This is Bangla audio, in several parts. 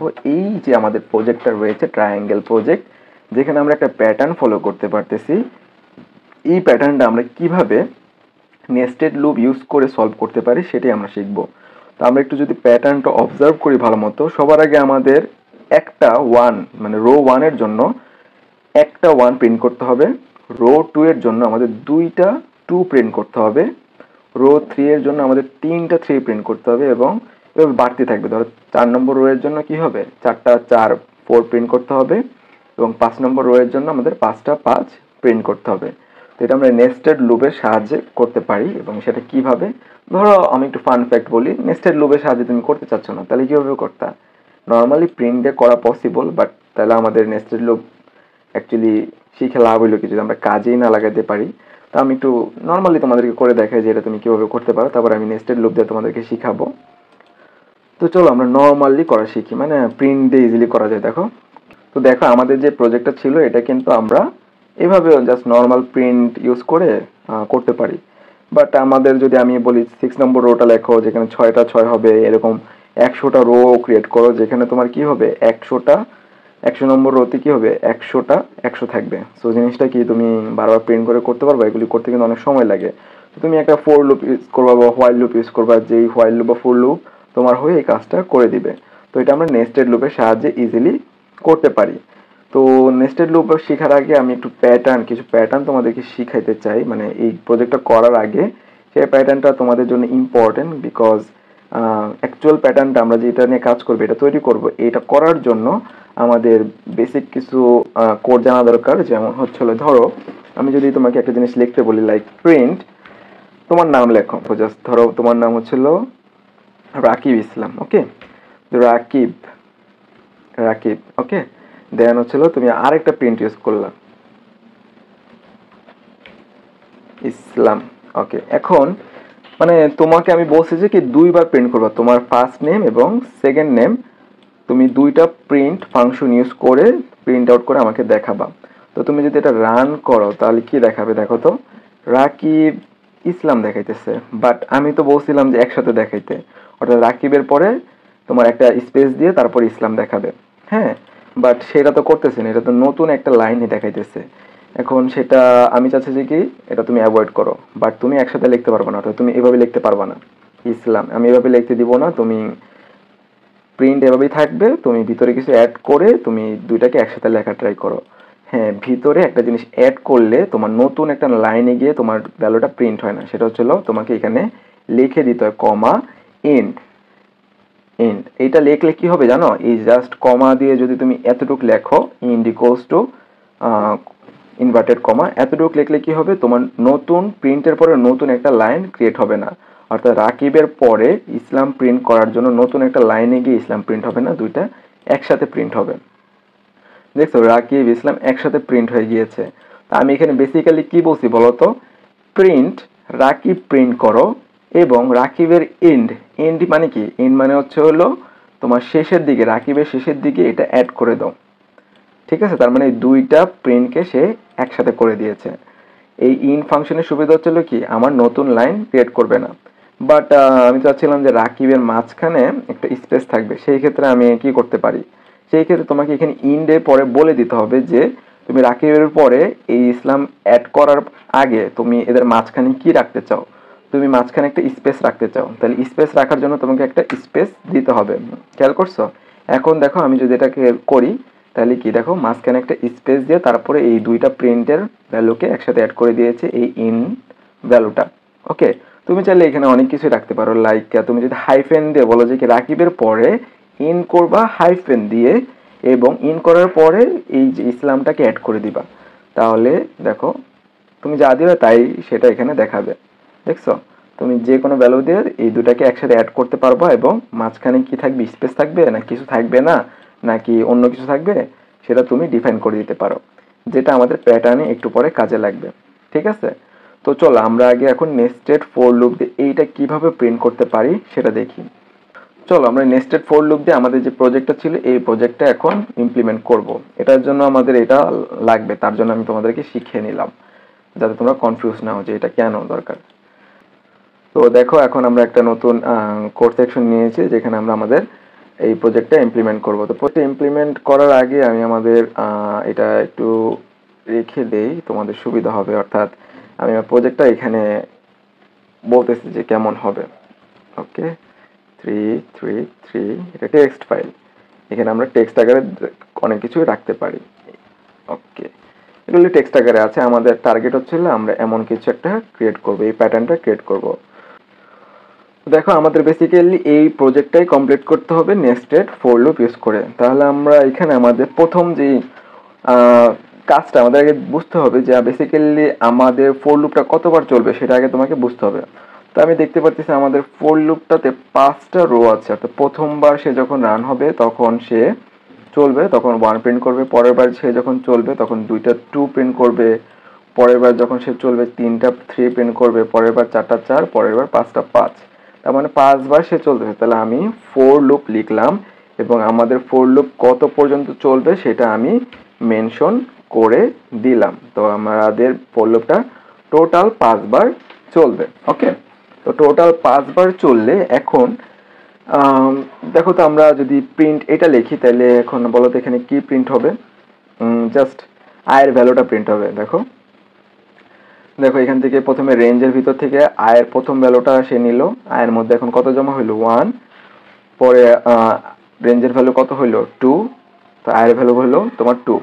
দেখো এই যে আমাদের প্রজেক্টটা রয়েছে ট্রায়াঙ্গেল প্রজেক্ট, যেখানে আমরা একটা প্যাটার্ন ফলো করতে পারতেছি। এই প্যাটার্নটা আমরা কিভাবে নেস্টেড লুপ ইউজ করে সলভ করতে পারি সেটাই আমরা শিখব। তো আমরা একটু যদি প্যাটার্নটা অবজার্ভ করি ভালো মতো, সবার আগে আমাদের একটা ওয়ান মানে রো ওয়ানের জন্য একটা ওয়ান প্রিন্ট করতে হবে, রো টু এর জন্য আমাদের দুইটা টু প্রিন্ট করতে হবে, রো থ্রি এর জন্য আমাদের তিনটা থ্রি প্রিন্ট করতে হবে, এবং এভাবে বাড়তে থাকবে। ধরো 4 নম্বর রো এর জন্য কি হবে, 4টা 4 4 প্রিন্ট করতে হবে, এবং 5 নম্বর রো এর জন্য আমাদের 5টা 5 প্রিন্ট করতে হবে। তো এটা আমরা নেস্টেড লুপের সাহায্যে করতে পারি। এবং সেটা কিভাবে, ধরো আমি একটু ফান ফ্যাক্ট বলি, নেস্টেড লুপের সাহায্যে তুমি করতে চাচ্ছ না, তাহলে কিভাবে করতে? নর্মালি প্রিন্ট দিয়ে করা পসিবল, বাট তাহলে আমাদের নেস্টেড লুপ অ্যাকচুয়ালি শিখে লাভ হইলো কি যদি আমরা কাজেই না লাগাতে পারি। তো আমি একটু নর্মালি তোমাদেরকে করে দেখাই যে এটা তুমি কিভাবে করতে পারো, তারপর আমি নেস্টেড লুপ দিয়ে তোমাদেরকে শিখাবো। তো চলো আমরা নর্মালি করা শিখি, মানে প্রিন্ট দিয়ে ইজিলি করা যায়। দেখো, তো দেখো আমাদের যে প্রজেক্টটা ছিল এটা কিন্তু আমরা এভাবে জাস্ট নর্মাল প্রিন্ট ইউজ করে করতে পারি। বাট আমাদের যদি আমি বলি 6 নম্বর রোটা লেখো, যেখানে 6টা 6 হবে, এরকম 100টা রো ক্রিয়েট করো, যেখানে তোমার কি হবে 100 নম্বর রোতে কি হবে 100টা 100 থাকবে। সো জিনিসটা কি তুমি বারবার প্রিন্ট করে করতে পারবে, এগুলি করতে কিন্তু অনেক সময় লাগে। তো তুমি একটা ফর লুপ ইউজ করবা বা হোয়াইল লুপ ইউজ করবা, যেই হোয়াইল লুপ বা ফর লুপ তোমার হয়ে এই কাজটা করে দিবে। তো এটা আমরা নেস্টেড লুপের সাহায্যে ইজিলি করতে পারি। তো নেস্টেড লুপ শেখার আগে আমি একটু কিছু প্যাটার্ন তোমাদেরকে শিখাইতে চাই, মানে এই প্রজেক্টটা করার আগে সেই প্যাটার্নটা তোমাদের জন্য ইম্পর্টেন্ট, বিকজ অ্যাকচুয়াল প্যাটার্নটা আমরা যেটা নিয়ে কাজ করবো, এটা তৈরি করব, এটা করার জন্য আমাদের বেসিক কিছু কোড জানা দরকার। যেমন হচ্ছিল, ধরো আমি যদি তোমাকে একটা জিনিস লিখতে বলি, লাইক প্রিন্ট তোমার নাম লেখো, জাস্ট ধরো তোমার নাম হচ্ছিল রাকিব ইসলাম, ওকে, রাকিব রাকিব ওকে, দেন হচ্ছিল তুমি আরেকটা প্রিন্ট ইউজ করলা ইসলাম, ওকে। এখন মানে তোমাকে আমি বলছি যে কি দুইবার প্রিন্ট করবা তোমার ফার্স্ট নেম এবং সেকেন্ড নেম, তুমি দুইটা প্রিন্ট ফাংশন ইউজ করে প্রিন্ট আউট করে আমাকে দেখাবা। তো তুমি যদি এটা রান করো তাহলে কি দেখাবে, দেখো তো রাকিব ইসলাম দেখাইতেছে, বাট আমি তো বলছিলাম যে একসাথে দেখাইতে, অর্থাৎ রাকিবের পরে তোমার একটা স্পেস দিয়ে তারপর ইসলাম দেখাবে, হ্যাঁ। বাট সেটা তো করতেছে না, এটা তো নতুন একটা লাইনই দেখাইতেছে। এখন সেটা আমি চাচ্ছি যে কি এটা তুমি অ্যাভয়েড করো, বাট তুমি একসাথে লিখতে পারবে না, অর্থাৎ তুমি এভাবে লিখতে পারবা না ইসলাম, আমি এভাবে লিখতে দিব না, তুমি প্রিন্ট এভাবেই থাকবে, তুমি ভিতরে কিছু অ্যাড করে তুমি দুইটাকে একসাথে লেখা ট্রাই করো। হ্যাঁ, ভিতরে একটা জিনিস অ্যাড করলে তোমার নতুন একটা লাইনে গিয়ে তোমার ভ্যালুটা প্রিন্ট হয় না, সেটা হচ্ছিল তোমাকে এখানে লিখে দিতে হয় কমা এন্ড এন্ড। এইটা লিখলে কি হবে জানো, এই জাস্ট কমা দিয়ে যদি তুমি এতটুকু লেখো ইন্ড ইকুয়ালস টু ইনভার্টেড কমা, এতটুকু লিখলে কি হবে, তোমার নতুন প্রিন্টের পরে নতুন একটা লাইন ক্রিয়েট হবে না, অর্থাৎ রাকিবের পরে ইসলাম প্রিন্ট করার জন্য নতুন একটা লাইনে গিয়ে ইসলাম প্রিন্ট হবে না, দুইটা একসাথে প্রিন্ট হবে। দেখছো রাকিব ইসলাম একসাথে প্রিন্ট হয়ে গিয়েছে। আমি এখানে বেসিক্যালি কি বলছি বলতো, প্রিন্ট রাকিব প্রিন্ট করো এবং রাকিবের এন্ড, এন্ড মানে কি, এন্ড মানে হচ্ছে হলো তোমার শেষের দিকে, রাকিবের শেষের দিকে এটা অ্যাড করে দাও, ঠিক আছে। তার মানে দুইটা প্রিন্টকে সে একসাথে করে দিয়েছে। এই ইন ফাংশনের সুবিধা হচ্ছিল কি আমার নতুন লাইন ক্রিয়েট করবে না, বাট আমি চাচ্ছিলাম যে রাকিবের মাঝখানে একটা স্পেস থাকবে, সেই ক্ষেত্রে আমি কি করতে পারি, সেই ক্ষেত্রে তোমাকে এখানে ইন্ডে পরে বলে দিতে হবে যে তুমি রাকিবের পরে এই ইসলাম অ্যাড করার আগে তুমি এদের মাঝখানে কি রাখতে চাও, তুমি মাঝখানে একটা স্পেস রাখতে চাও, তাহলে স্পেস রাখার জন্য তোমাকে একটা স্পেস দিতে হবে। খেয়াল করছো? এখন দেখো আমি যদি এটাকে করি তাহলে কি দেখো মাঝখানে একটা স্পেস দিয়ে তারপরে এই দুইটা প্রিন্টের ভ্যালুকে একসাথে অ্যাড করে দিয়েছে এই ইন ভ্যালুটা, ওকে। তুমি চাইলে এখানে অনেক কিছু রাখতে পারো, লাইক তুমি যদি হাইফেন দিয়ে বলো যে কি রাকিবের পরে ইন করবা হাইফেন দিয়ে, এবং ইন করার পরে এই যে ইসলামটাকে অ্যাড করে দিবা, তাহলে দেখো তুমি যা দিবে তাই সেটা এখানে দেখাবে। দেখছো, তুমি যে কোনো ভ্যালু দিয়ে এই দুটাকে একসাথে অ্যাড করতে পারবা, এবং মাঝখানে কি থাকবে, স্পেস থাকবে না কিছু থাকবে না নাকি অন্য কিছু থাকবে, সেটা তুমি ডিফাইন করে দিতে পারো, যেটা আমাদের প্যাটার্নে একটু পরে কাজে লাগবে, ঠিক আছে। তো চলো আমরা আগে এখন নেস্টেড ফর লুপ দিয়ে এইটা কিভাবে প্রিন্ট করতে পারি সেটা দেখি। চলো আমরা নেস্টেড ফর লুপ দিয়ে আমাদের যে প্রজেক্টটা ছিল এই প্রজেক্টটা এখন ইমপ্লিমেন্ট করব। এটার জন্য আমাদের এটা লাগবে, তার জন্য আমি তোমাদেরকে শিখিয়ে নিলাম যাতে তোমরা কনফিউজ না হও যে এটা কেন দরকার। তো দেখো এখন আমরা একটা নতুন কোড সেকশন নিয়েছি, যেখানে আমরা আমাদের এই প্রজেক্টটা ইমপ্লিমেন্ট করব। তো প্রজেক্টটা ইমপ্লিমেন্ট করার আগে আমি আমাদের এটা একটু রেখে দেই, তোমাদের সুবিধা হবে। অর্থাৎ আমি আমার প্রজেক্টটা এখানে বলতেছি যে কেমন হবে। ওকে, 333 এটা টেক্সট ফাইল, এখানে আমরা টেক্সট আকারে অনেক কিছু রাখতে পারি। ওকে, এগুলো টেক্সট আকারে আছে। আমাদের টার্গেট হচ্ছিল আমরা এমন কিছু একটা ক্রিয়েট করব, এই প্যাটার্নটা ক্রিয়েট করব। দেখো আমাদের বেসিক্যালি এই প্রজেক্টটাই কমপ্লিট করতে হবে নেস্টেড ফর লুপ ইউজ করে। তাহলে আমরা এখানে আমাদের প্রথম যে কাজটা আমাদের আগে বুঝতে হবে যে বেসিক্যালি আমাদের ফর লুপটা কতবার চলবে সেটা আগে তোমাকে বুঝতে হবে। তো আমি দেখতে পাচ্ছি আমাদের ফর লুপটাতে 5টা রো আছে। অর্থাৎ প্রথমবার সে যখন রান হবে তখন সে চলবে, তখন 1 প্রিন্ট করবে। পরের বার সে যখন চলবে তখন 2টা 2 প্রিন্ট করবে। পরের বার যখন সে চলবে 3টা 3 প্রিন্ট করবে। পরের বার 4টা 4, পরের বার 5টা 5। তার মানে 5 বার সে চলতেছে। তাহলে আমি ফর লুপ লিখলাম এবং আমাদের ফর লুপ কত পর্যন্ত চলবে সেটা আমি মেনশন করে দিলাম। তো আমাদের ফর লুপটা টোটাল 5 বার চলবে। ওকে, তো টোটাল 5 বার চললে এখন দেখো তো আমরা যদি প্রিন্ট এটা লিখি তাহলে এখন বলো তো এখানে কি প্রিন্ট হবে। জাস্ট আয়ের ভ্যালুটা প্রিন্ট হবে। দেখো দেখো এখান থেকে প্রথমে রেঞ্জের ভিতর থেকে আয়ের প্রথম ভ্যালুটা সে নিল। আয়ের মধ্যে এখন কত জমা হইলো 1, পরে রেঞ্জের ভ্যালু কত হইলো 2, তো আয়ের ভ্যালু হলো তোমার 2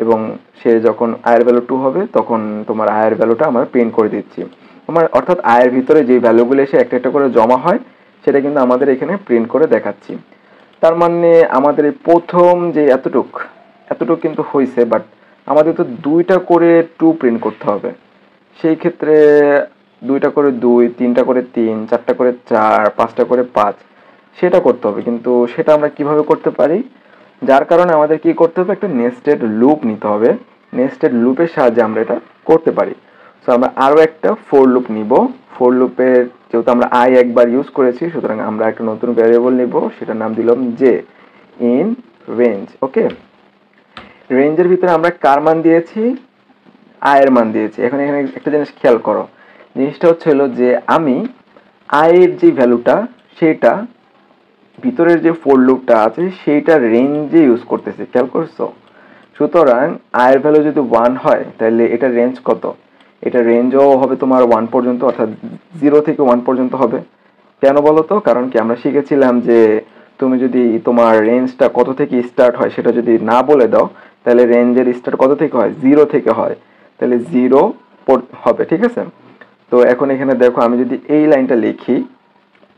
এবং সে যখন আয়ের ভ্যালু 2 হবে তখন তোমার আয়ের ভ্যালুটা আমরা প্রিন্ট করে দিচ্ছি। তোমার অর্থাৎ আয়ের ভিতরে যে ভ্যালুগুলো এসে একটা একটা করে জমা হয় সেটা কিন্তু আমাদের এখানে প্রিন্ট করে দেখাচ্ছি। তার মানে আমাদের এই প্রথম যে এতটুক কিন্তু হয়েছে, বাট আমাদের তো 2টা করে 2 প্রিন্ট করতে হবে। সেই ক্ষেত্রে 2টা করে 2, 3টা করে 3, 4টা করে 4, 5টা করে 5 সেটা করতে হবে। কিন্তু সেটা আমরা কিভাবে করতে পারি? যার কারণে আমাদের কি করতে হবে, একটা নেস্টেড লুপ নিতে হবে। নেস্টেড লুপের সাহায্যে আমরা এটা করতে পারি। সো আমরা আরও একটা ফর লুপ নিব। ফর লুপের যেহেতু আমরা আই একবার ইউজ করেছি সুতরাং আমরা একটা নতুন ভ্যারিয়েবল নিব, সেটার নাম দিলাম যে ইন রেঞ্জ। ওকে, রেঞ্জের ভিতরে আমরা কার মান দিয়েছি, আয়ের মান দিয়েছি। এখন এখানে একটা জিনিস খেয়াল করো, জিনিসটা হচ্ছে যে আমি আয়ের যে ভ্যালুটা সেটা ভিতরের যে ফর লুপটা আছে সেইটা রেঞ্জে ইউজ করতেছি, খেয়াল করছো? সুতরাং আয়ের ভ্যালু যদি 1 হয় তাহলে এটা রেঞ্জ কত, এটা রেঞ্জও হবে তোমার 1 পর্যন্ত, অর্থাৎ 0 থেকে 1 পর্যন্ত হবে। কেন বলো তো? কারণ কি আমরা শিখেছিলাম যে তুমি যদি তোমার রেঞ্জটা কত থেকে স্টার্ট হয় সেটা যদি না বলে দাও তাহলে রেঞ্জের স্টার্ট কত থেকে হয়, 0 থেকে হয়, তাহলে 0 হবে। ঠিক আছে, তো এখন এখানে দেখো আমি যদি এই লাইনটা লিখি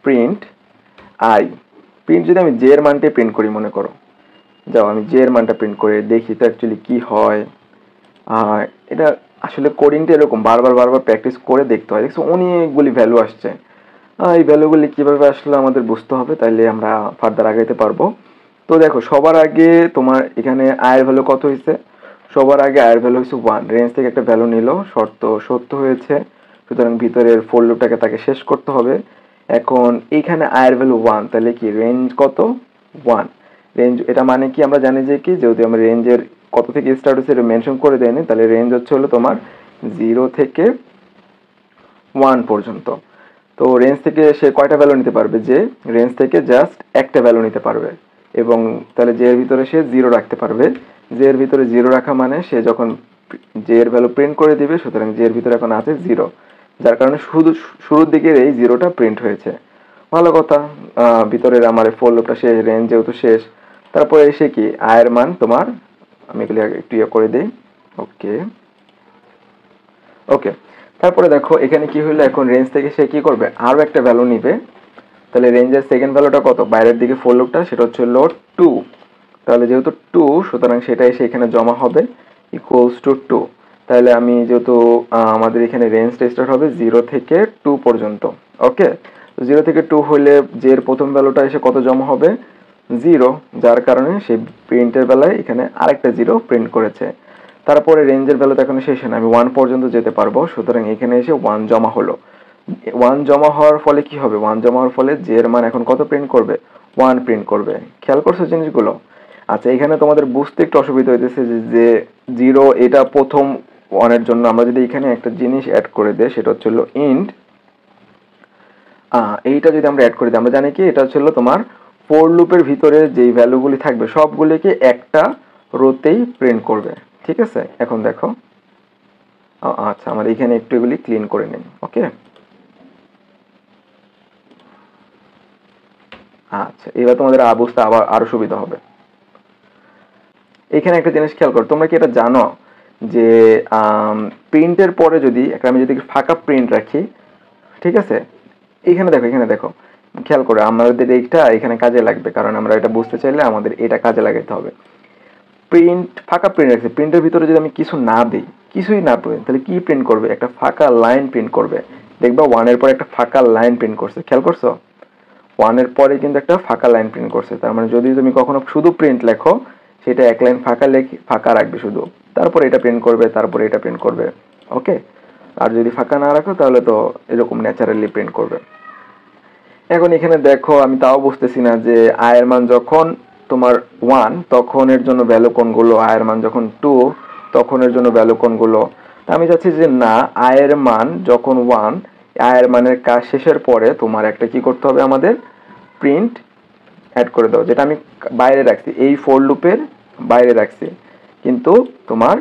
প্রিন্ট আই, প্রিন্ট যদি আমি জে এর মানটাই প্রিন্ট করি, মনে করো যাও আমি জে এর মানটা প্রিন্ট করে দেখি তো অ্যাকচুয়ালি কি হয়। এটা আসলে কোডিংটা এরকম বারবার প্র্যাকটিস করে দেখতে হয়। দেখছো অনেকগুলি ভ্যালু আসছে, এই ভ্যালুগুলি কীভাবে আসলে আমাদের বুঝতে হবে, তাইলে আমরা ফার্দার আগাইতে পারবো। তো দেখো সবার আগে তোমার এখানে আয়ের ভ্যালু কত হয়েছে, সবার আগে আয়ের ভ্যালু হয়েছে 1, রেঞ্জ থেকে একটা ভ্যালু নিল, শর্ত সত্য হয়েছে, সুতরাং ভিতরের ফর লুপটাকে তাকে শেষ করতে হবে। এখন এইখানে আয়ের ভ্যালু 1, তাহলে কি রেঞ্জ কত 1, রেঞ্জ এটা মানে কি আমরা জানি যে কি যদি আমরা রেঞ্জের কত থেকে স্টার্ট হচ্ছে এটা মেনশন করে দেয়নি, তাহলে রেঞ্জ হচ্ছে হলো তোমার 0 থেকে 1 পর্যন্ত। তো রেঞ্জ থেকে সে কয়টা ভ্যালু নিতে পারবে, যে রেঞ্জ থেকে জাস্ট একটা ভ্যালু নিতে পারবে এবং তাহলে যে এর ভিতরে সে 0 রাখতে পারবে। যে এর ভিতরে 0 রাখা মানে সে যখন যে এর ভ্যালু প্রিন্ট করে দিবে, সুতরাং যে এর ভিতরে এখন আছে 0, যার কারণে শুধু শুরুর দিকের এই 0টা প্রিন্ট হয়েছে। ভালো কথা, ভিতরের আমার ফর লুপটা শেষ, রেঞ্জ যেহেতু শেষ, তারপরে এসে কি আয়ের মান তোমার, আমি এগুলি একটু ইয়ে করে দিই। ওকে ওকে, তারপরে দেখো এখানে কি হলো, এখন রেঞ্জ থেকে সে কি করবে আরও একটা ভ্যালু নিবে। তাহলে রেঞ্জের সেকেন্ড ভ্যালুটা কত, বাইরের দিকে ফর লুপটা, সেটা হচ্ছে হলো 2। তাহলে যেহেতু 2 সুতরাং সেটা এসে এখানে জমা হবে ইকুয়ালস টু 2। তাহলে আমি যেহেতু আমাদের এখানে রেঞ্জটা স্টার্ট হবে 0 থেকে 2 পর্যন্ত। ওকে, 0 থেকে 2 হলে যে এর প্রথম ভ্যালুটা এসে কত জমা হবে 0, যার কারণে সেই প্রিন্টের বেলায় এখানে আরেকটা 0 প্রিন্ট করেছে। তারপরে রেঞ্জের ভ্যালু তো এখন শেষ না, আমি 1 পর্যন্ত যেতে পারবো, সুতরাং এখানে এসে 1 জমা হলো। 1 জমা হওয়ার ফলে কি হবে, 1 জমা হওয়ার ফলে যে এর মান এখন কত প্রিন্ট করবে 1 প্রিন্ট করবে। খেয়াল করছো জিনিসগুলো? আচ্ছা, এখানে তোমাদের বুঝতে একটু অসুবিধা হইতেছে যে 0 এটা প্রথম 1 এর জন্য আমরা যদি এখানে একটা জিনিস অ্যাড করে দেই, সেটা হচ্ছে হলো ইন্ট, এইটা যদি আমরা অ্যাড করে দিই, আমরা জানি কি এটা হচ্ছে হলো তোমার ফর লুপের ভিতরে যেই ভ্যালুগুলি থাকবে সবগুলিকে একটা রোতেই প্রিন্ট করবে। ঠিক আছে, এখন দেখো, আচ্ছা আমার এখানে একটু এগুলি ক্লিন করে নিন। ওকে, আচ্ছা এবার তোমাদের বুঝতে আবার আরো সুবিধা হবে। এখানে একটা জিনিস খেয়াল করো, তোমরা কি এটা জানো যে প্রিন্টের পরে যদি আমি যদি ফাঁকা প্রিন্ট রাখি, ঠিক আছে, এখানে দেখো, এখানে দেখো, খেয়াল করো আমাদের এইটা এখানে কাজে লাগবে, কারণ আমরা এটা বুঝতে চাইলে আমাদের এটা কাজে লাগাতে হবে। প্রিন্ট ফাঁকা প্রিন্ট রাখছে, প্রিন্টের ভিতরে যদি আমি কিছু না দিই, কিছুই না প্রিন্ট, তাহলে কি প্রিন্ট করবে? একটা ফাঁকা লাইন প্রিন্ট করবে। দেখবা ওয়ানের পর একটা ফাঁকা লাইন প্রিন্ট করছে, খেয়াল করছো? ওয়ানের পরে কিন্তু একটা ফাঁকা লাইন প্রিন্ট করছে। তার মানে যদি তুমি কখনো শুধু প্রিন্ট লেখো, সেটা এক লাইন ফাঁকা ফাঁকা রাখবে শুধু, তারপরে এটা প্রিন্ট করবে, তারপরে এটা প্রিন্ট করবে। ওকে, আর যদি ফাঁকা না রাখো তাহলে তো এরকম ন্যাচারালি প্রিন্ট করবে। এখন এখানে দেখো, আমি তাও বুঝতেছি না যে আয়ের মান যখন তোমার 1 তখন এর জন্য ভ্যালু কোনগুলো, আয়ের মান যখন 2 তখন এর জন্য ভ্যালু কোনগুলো। আমি চাচ্ছি যে না, আয়ের মান যখন 1, আয়ের মানের কাজ শেষের পরে তোমার একটা কি করতে হবে, আমাদের প্রিন্ট অ্যাড করে দাও, যেটা আমি বাইরে রাখছি, এই ফর লুপের বাইরে রাখছি, কিন্তু তোমার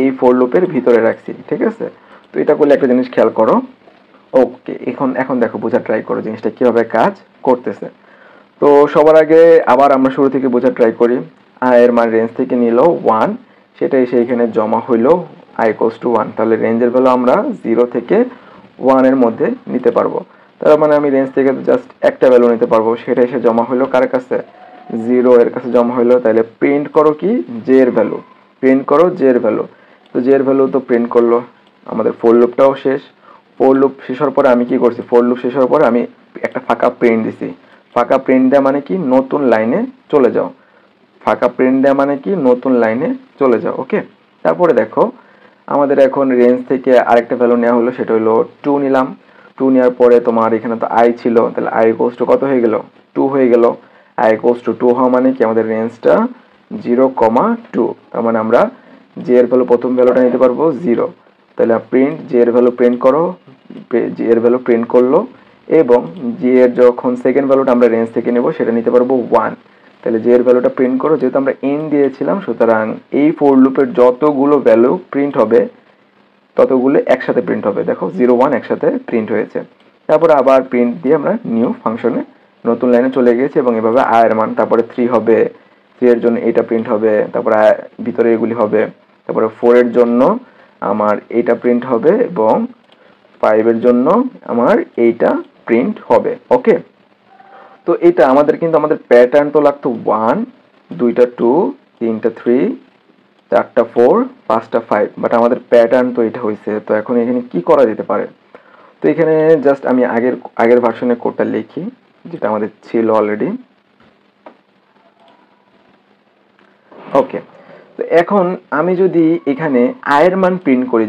এই ফর লুপের ভিতরে রাখছি। ঠিক আছে, তো এটা করলে একটা জিনিস খেয়াল করো। ওকে, এখন দেখো, বোঝার ট্রাই করো জিনিসটা কিভাবে কাজ করতেছে। তো সবার আগে আবার আমরা শুরু থেকে বোঝার ট্রাই করি। আয়ের মান রেঞ্জ থেকে নিল 1, সেটা এসে এখানে জমা হইলো i ইকুয়ালস টু 1। তাহলে রেঞ্জের ভ্যালু আমরা 0 থেকে 1 এর মধ্যে নিতে পারবো। তার মানে আমি রেঞ্জ থেকে জাস্ট একটা ভ্যালু নিতে পারবো, সেটা এসে জমা হইলো কার কাছে? 0 এর কাছে জমা হইলো। তাহলে প্রিন্ট করো কি, জে এর ভ্যালু, প্রিন্ট করো জে এর ভ্যালু। তো জে এর ভ্যালু তো প্রিন্ট করলো, আমাদের ফোর লুপটাও শেষ। ফোর লুপ শেষ হওয়ার পরে আমি কি করছি, ফোর লুপ শেষ হওয়ার পরে আমি একটা ফাঁকা প্রিন্ট দিছি। ফাঁকা প্রিন্ট দেওয়া মানে কি, নতুন লাইনে চলে যাও। ফাঁকা প্রিন্ট দেওয়া মানে কি, নতুন লাইনে চলে যাও। ওকে, তারপরে দেখো আমাদের এখন রেঞ্জ থেকে আরেকটা ভ্যালু নেওয়া হলো, সেটা হলো 2 নিলাম। 2 নেওয়ার পরে তোমার এখানে তো আই ছিল, তাহলে আই ইকুয়ালস টু কত হয়ে গেল, 2 হয়ে গেল। আই ইকুয়ালস টু 2 হওয়া মানে কি, আমাদের রেঞ্জটা 0,2। তার মানে আমরা জে এর ভ্যালু, প্রথম ভ্যালুটা নিতে পারবো 0। তাহলে প্রিন্ট জে এর ভ্যালু প্রিন্ট করো, জে এর ভ্যালু প্রিন্ট করলো, এবং জে এর যখন সেকেন্ড ভ্যালুটা আমরা রেঞ্জ থেকে নেব, সেটা নিতে পারবো 1। তাহলে জে এর ভ্যালুটা প্রিন্ট করো, যেহেতু আমরা এন দিয়েছিলাম, সুতরাং এই ফোর লুপের যতগুলো ভ্যালু প্রিন্ট হবে ততগুলো একসাথে প্রিন্ট হবে। দেখো 0 1 একসাথে প্রিন্ট হয়েছে। তারপরে আবার প্রিন্ট দিয়ে আমরা নিউ ফাংশনে নতুন লাইনে চলে গেছি, এবং এভাবে আয়ের মান, তারপরে 3 হবে, 3 এর জন্য এইটা প্রিন্ট হবে, তারপরে ভিতরে এগুলি হবে, তারপরে 4 এর জন্য আমার এইটা প্রিন্ট হবে, এবং 5 এর জন্য আমার এইটা প্রিন্ট হবে। ওকে, তো এটা আমাদের কিন্তু আমাদের প্যাটার্ন তো লাগতো 1, 2টা 2, 3টা 3, 4টা 4, 5টা 5, বাট আমাদের প্যাটার্ন তো এটা হয়েছে। তো এখন এখানে কি করা যেতে পারে? তো এখানে জাস্ট আমি আগের ভার্সনের কোডটা লিখি, যেটা আমাদের ছিল অলরেডি। ওকে, তো এখন আমি যদি এখানে আয়ের মান প্রিন্ট করি,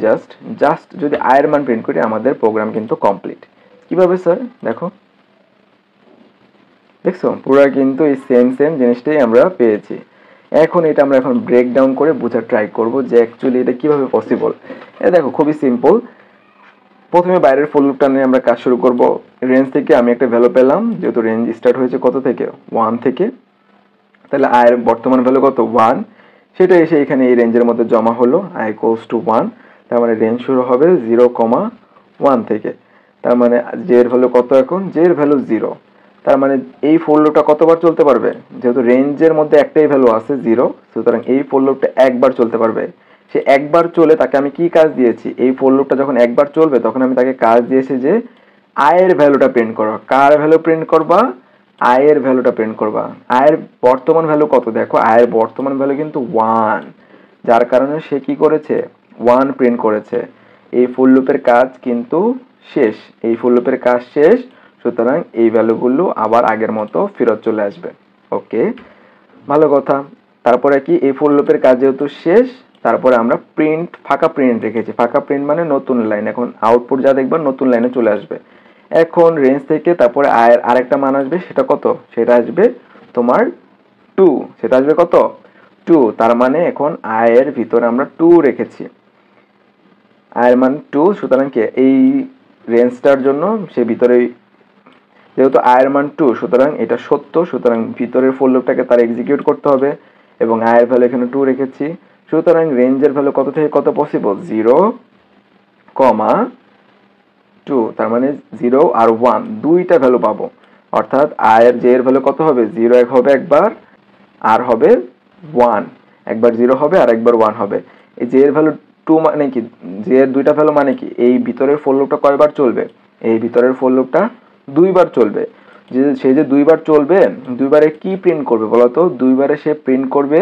জাস্ট যদি আয়ের মান প্রিন্ট করি, আমাদের প্রোগ্রাম কিন্তু কমপ্লিট। কিভাবে স্যার? দেখো, দেখছো পুরো কিন্তু এই সেম জিনিসটাই আমরা পেয়েছি। এখন এটা আমরা এখন ব্রেক ডাউন করে বোঝার ট্রাই করব যে অ্যাকচুয়ালি এটা কিভাবে পসিবল। দেখো খুবই সিম্পল। প্রথমে বাইরের ফর লুপটা নিয়ে আমরা কাজ শুরু করব। রেঞ্জ থেকে আমি একটা ভ্যালু পেলাম, যেহেতু রেঞ্জ স্টার্ট হয়েছে কত থেকে, 1 থেকে। তাহলে আয়ের বর্তমান ভ্যালু কত, 1। সেটা এসে এখানে এই রেঞ্জের মধ্যে জমা হলো, আই ইকুয়ালস টু 1। তার মানে রেঞ্জ শুরু হবে 0,1 থেকে। তার মানে জে এর ভ্যালু কত, এখন জে এর ভ্যালু 0। তার মানে এই ফর লুপটা কতবার চলতে পারবে, যেহেতু রেঞ্জের মধ্যে একটাই ভ্যালু আছে 0, সুতরাং এই ফর লুপটা একবার চলতে পারবে। সে একবার চলে, তাকে আমি কি কাজ দিয়েছি, এই ফর লুপটা যখন একবার চলবে তখন আমি তাকে কাজ দিয়েছি যে আয়ের ভ্যালুটা প্রিন্ট করো। কার ভ্যালু প্রিন্ট করবা, আয়ের ভ্যালুটা প্রিন্ট করবা। আয়ের বর্তমান ভ্যালু কত, দেখো আয়ের বর্তমান ভ্যালু কিন্তু 1, যার কারণে সে কি করেছে, 1 প্রিন্ট করেছে। এই ফুল লুপের কাজ কিন্তু শেষ, এই ফুল লুপের কাজ শেষ, সুতরাং এই ভ্যালুগুলো আবার আগের মতো ফেরত চলে আসবে। ওকে, ভালো কথা। তারপরে কি, এই ফুল লুপের কাজ যেহেতু শেষ, তারপরে আমরা প্রিন্ট, ফাঁকা প্রিন্ট রেখেছি। ফাঁকা প্রিন্ট মানে নতুন লাইন, এখন আউটপুট যা দেখবেন নতুন লাইনে চলে আসবে। এখন রেঞ্জ থেকে তারপরে আয়ের আরেকটা মান আসবে, সেটা কত, সেটা আসবে তোমার 2। সেটা আসবে কত, 2। তার মানে এখন আয়ের ভিতরে আমরা 2 রেখেছি, আয়ের মান 2, সুতরাং কি এই রেঞ্জটার জন্য সে ভিতরে যেহেতু i এর মান 2, সুতরাং এটা সত্য, সুতরাং ভিতরের ফর লুপটাকে তার এক্সিকিউট করতে হবে এবং i এর ভ্যালু এখানে 2 রেখেছি, সুতরাং রেঞ্জের ভ্যালু কত থেকে কত পসিবল, 0, 2, তার মানে 0 আর 1 দুইটা ভ্যালু পাবো। অর্থাৎ i এর j এর ভ্যালু কত হবে, 0 হবে একবার আর হবে 1, একবার 0 হবে আর একবার 1 হবে। এই j এর ভ্যালু 2 মানে কি, j এর দুইটা ভ্যালু মানে কি, এই ভিতরের ফর লুপটা কয়বার চলবে, এই ভিতরের ফর লুপটা দুইবার চলবে। যে সে যে দুইবার চলবে, দুইবারে কি প্রিন্ট করবে বলতো, দুইবারে সে প্রিন্ট করবে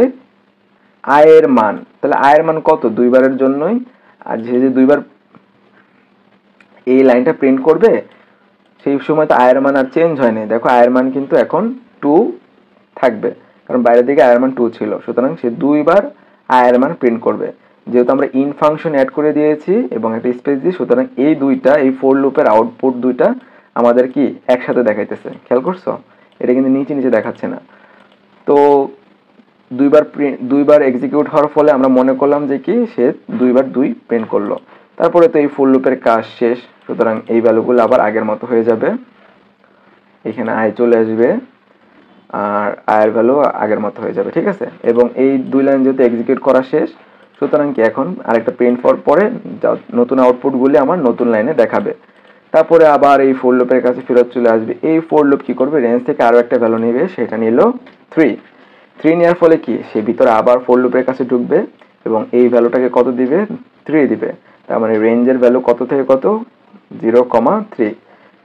i এর মান। তাহলে i এর মান কত দুইবারের জন্যই, আর সে যে দুইবার এই লাইনটা প্রিন্ট করবে সেই সময় তো i এর মান আর চেঞ্জ হয়নি। দেখো i এর মান কিন্তু এখন 2 থাকবে, কারণ বাইরের দিকে i এর মান 2 ছিল, সুতরাং সে দুইবার i এর মান প্রিন্ট করবে। যেহেতু আমরা ইন ফাংশন অ্যাড করে দিয়েছি এবং একটা স্পেস দিই, সুতরাং এই দুইটা, এই ফর লুপের আউটপুট দুইটা আমাদের কি একসাথে দেখাইতেছে, খেয়াল করছো, এটা কিন্তু নিচে নিচে দেখাচ্ছে না। তো দুইবার এক্সিকিউট হওয়ার ফলে আমরা মনে করলাম যে কি সে দুইবার 2 প্রিন্ট করলো। তারপরে তো এই ফর লুপের কাজ শেষ, সুতরাং এই ভ্যালুগুলো আবার আগের মতো হয়ে যাবে, এখানে i চলে আসবে আর i এর ভ্যালু আগের মতো হয়ে যাবে, ঠিক আছে। এবং এই দুই লাইন যেহেতু এক্সিকিউট করা শেষ, সুতরাং কি এখন আরেকটা প্রিন্ট ফর পরে নতুন আউটপুটগুলি আমার নতুন লাইনে দেখাবে। তারপরে আবার এই ফর লুপের কাছে ফেরত চলে আসবে। এই ফর লুপ কি করবে, রেঞ্জ থেকে আরো একটা ভ্যালু নেবে, সেটা নিল 3 নেওয়ার ফলে কি সে ভিতরে আবার ফর লুপের কাছে ঢুকবে এবং এই ভ্যালুটাকে কত দিবে, 3 দিবে। তার মানে রেঞ্জের ভ্যালু কত থেকে কত, 0,3।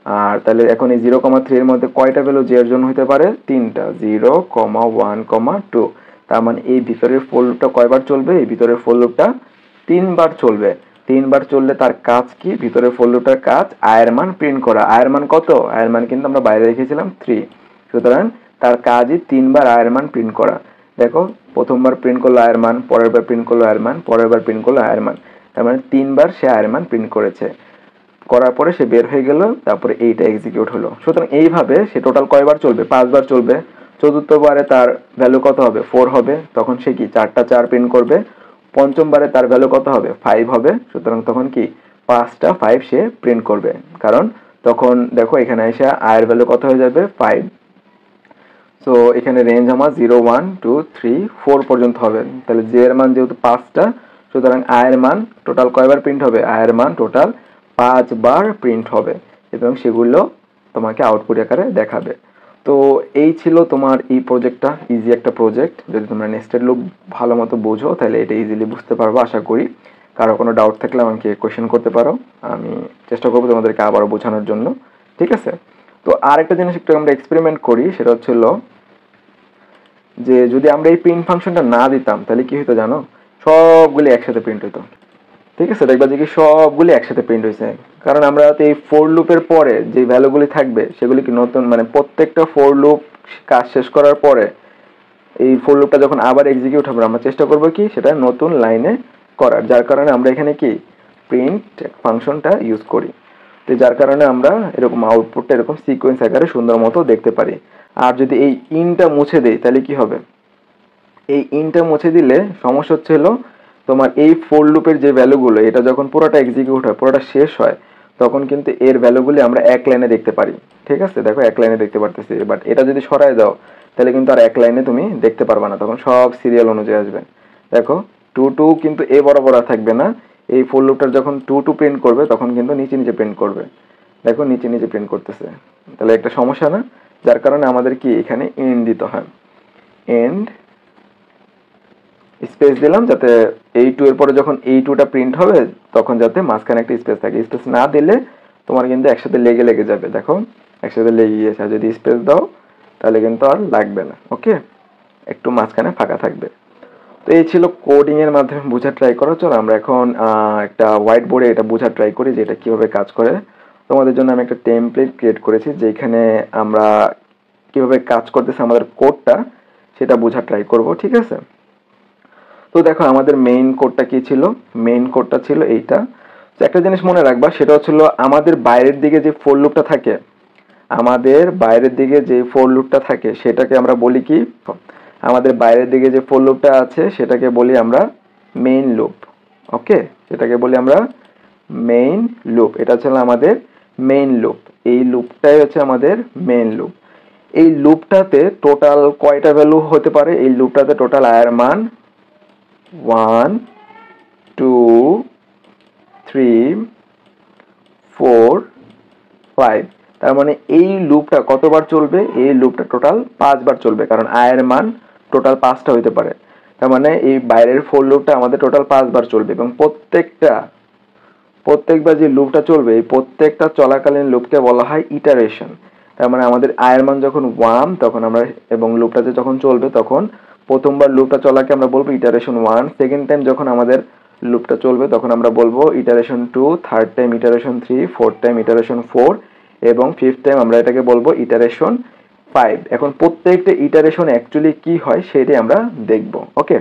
আর তাহলে এখন এই 0,3 এর মধ্যে কয়টা ভ্যালু j এর জন্য হতে পারে, তিনটা, 0, 1, 2। তার মানে এই ভিতরের ফর লুপটা কয়বার চলবে, এই ভিতরের ফর লুপটা 3বার চলবে। 3বার চললে তার কাজ কি, ভিতরের ফর লুপটার কাজ i এর মান প্রিন্ট করা। i এর মান কত, i এর মান কিন্তু আমরা বাইরে রেখেছিলাম 3, সুতরাং তার কাজই 3বার i এর মান প্রিন্ট করা। দেখো প্রথমবার প্রিন্ট করলো i এর মান, পরের বার প্রিন্ট করলো i এর মান, পরের বার প্রিন্ট করলো i এর মান, তার মানে 3বার সে i এর মান প্রিন্ট করেছে। করার পরে সে বের হয়ে গেল, তারপরে এইটা এক্সিকিউট হলো। সুতরাং এইভাবে সে টোটাল কয়বার চলবে, 5বার চলবে। চতুর্থবারে তার ভ্যালু কত হবে, 4 হবে, তখন সে কি 4টা 4 প্রিন্ট করবে। পঞ্চমবারে তার ভ্যালু কত হবে, 5 হবে, সুতরাং তখন কি 5টা 5 সে প্রিন্ট করবে, কারণ তখন দেখো এখানে এসে i এর ভ্যালু কত হয়ে যাবে, 5। সো এখানে রেঞ্জ আমার 0, 1, 2, 3, 4 পর্যন্ত হবে। তাহলে j এর মান যেহেতু 5টা, সুতরাং i এর মান টোটাল কয়বার প্রিন্ট হবে, i এর মান টোটাল 5 বার প্রিন্ট হবে এবং সেগুলো তোমাকে আউটপুট আকারে দেখাবে। তো এই ছিল তোমার এই প্রজেক্টটা, ইজি একটা প্রজেক্ট। যদি তোমরা নেস্টেড লুপ ভালো মতো বোঝো তাহলে এটা ইজিলি বুঝতে পারবো আশা করি। কারো কোনো ডাউট থাকলে আমাকে কোয়েশ্চেন করতে পারো, আমি চেষ্টা করবো তোমাদেরকে আবারও বোঝানোর জন্য, ঠিক আছে। তো আর একটা জিনিস একটু আমরা এক্সপেরিমেন্ট করি, সেটা হচ্ছিল যে যদি আমরা এই প্রিন্ট ফাংশনটা না দিতাম তাহলে কি হতো জানো, সবগুলি একসাথে প্রিন্ট হতো, ঠিক আছে। দেখবা যে কি সবগুলি একসাথে প্রিন্ট হয়েছে, কারণ আমরা এই ফর লুপের পরে যে ভ্যালুগুলি থাকবে সেগুলি কি নতুন, মানে প্রত্যেকটা ফর লুপ কাজ শেষ করার পরে এই ফর লুপটা যখন আবার এক্সিকিউট হবে আমরা চেষ্টা করবো কি সেটা নতুন লাইনে করার, যার কারণে আমরা এখানে কি প্রিন্ট ফাংশনটা ইউজ করি। তো যার কারণে আমরা এরকম আউটপুটটা এরকম সিকোয়েন্স আকারে সুন্দর মতো দেখতে পারি। আর যদি এই ইনটা মুছে দেই তাহলে কি হবে, এই ইনটা মুছে দিলে সমস্যা হচ্ছে হলো তোমার এই ফর লুপের যে ভ্যালুগুলো, এটা যখন পুরোটা এক্সিকিউট হয়, পুরোটা শেষ হয়, তখন কিন্তু এর ভ্যালুগুলি আমরা এক লাইনে দেখতে পারি, ঠিক আছে। দেখো এক লাইনে দেখতে পারতেছি, বাট এটা যদি সরায় দাও তাহলে কিন্তু আর এক লাইনে তুমি দেখতে পারবে না, তখন সব সিরিয়াল অনুযায়ী আসবে। দেখো 2 কিন্তু এ বরাবর আর থাকবে না, এই ফর লুপটার যখন 2 প্রিন্ট করবে তখন কিন্তু নিচে নিচে প্রিন্ট করবে। দেখো নিচে নিচে প্রিন্ট করতেছে, তাহলে একটা সমস্যা না, যার কারণে আমাদের কি এখানে এন্ড দিতে হয়, এন্ড স্পেস দিলাম যাতে এই 2 এর পরে যখন এই 2টা প্রিন্ট হবে তখন যাতে মাঝখানে একটা স্পেস থাকে। স্পেস না দিলে তোমার কিন্তু একসাথে লেগে লেগে যাবে, দেখো একসাথে লেগে গিয়েছে। আর যদি স্পেস দাও তাহলে কিন্তু আর লাগবে না, ওকে, একটু মাঝখানে ফাঁকা থাকবে। তো এই ছিল কোডিং এর মাধ্যমে বোঝার ট্রাই করা। চলো আমরা এখন একটা হোয়াইট বোর্ডে এটা বোঝার ট্রাই করি যে এটা কিভাবে কাজ করে। তোমাদের জন্য আমি একটা টেমপ্লেট ক্রিয়েট করেছি যেখানে আমরা কিভাবে কাজ করতেছে আমাদের কোডটা সেটা বোঝার ট্রাই করব, ঠিক আছে। তো দেখো আমাদের মেইন কোডটা কি ছিল, মেইন কোডটা ছিল এইটা। তো একটা জিনিস মনে রাখবা, সেটা হচ্ছিল আমাদের বাইরের দিকে যে ফর লুপটা থাকে, আমাদের বাইরের দিকে যে ফর লুপটা থাকে সেটাকে আমরা বলি কি, আমাদের বাইরের দিকে যে ফর লুপটা আছে সেটাকে বলি আমরা মেইন লুপ, ওকে, সেটাকে বলি আমরা মেইন লুপ। এটা ছিল আমাদের মেইন লুপ। এই লুপটাই হচ্ছে আমাদের মেইন লুপ। এই লুপটাতে টোটাল কয়টা ভ্যালু হতে পারে? এই লুপটাতে টোটাল i এর মান 1 2 3 4 5। তার মানে এই লুপটা কতবার চলবে? এই লুপটা টোটাল 5 বার চলবে, কারণ i এর মান টোটাল 5টা হতে পারে। তার মানে এই বাইরের ফর লুপটা আমাদের টোটাল 5 বার চলবে, এবং প্রত্যেকবার যে লুপটা চলবে এই প্রত্যেকটা চলাকালীন লুপকে বলা হয় ইটারেশন। তার মানে আমাদের i এর মান যখন 1 তখন আমরা, এবং লুপটাতে যখন চলবে তখন প্রথমবার লুপটা চলাকে আমরা বলবো ইটারেশন 1, সেকেন্ড টাইম যখন আমাদের লুপটা চলবে তখন আমরা বলবো iteration 2, third time iteration 3, fourth time iteration 4 এবং ফিফথ টাইম আমরা এটাকে বলবো ইটারেশন 5। এখন প্রত্যেকটা ইটারেশন অ্যাকচুয়ালি কি হয় সেটাই আমরা দেখব। ওকে,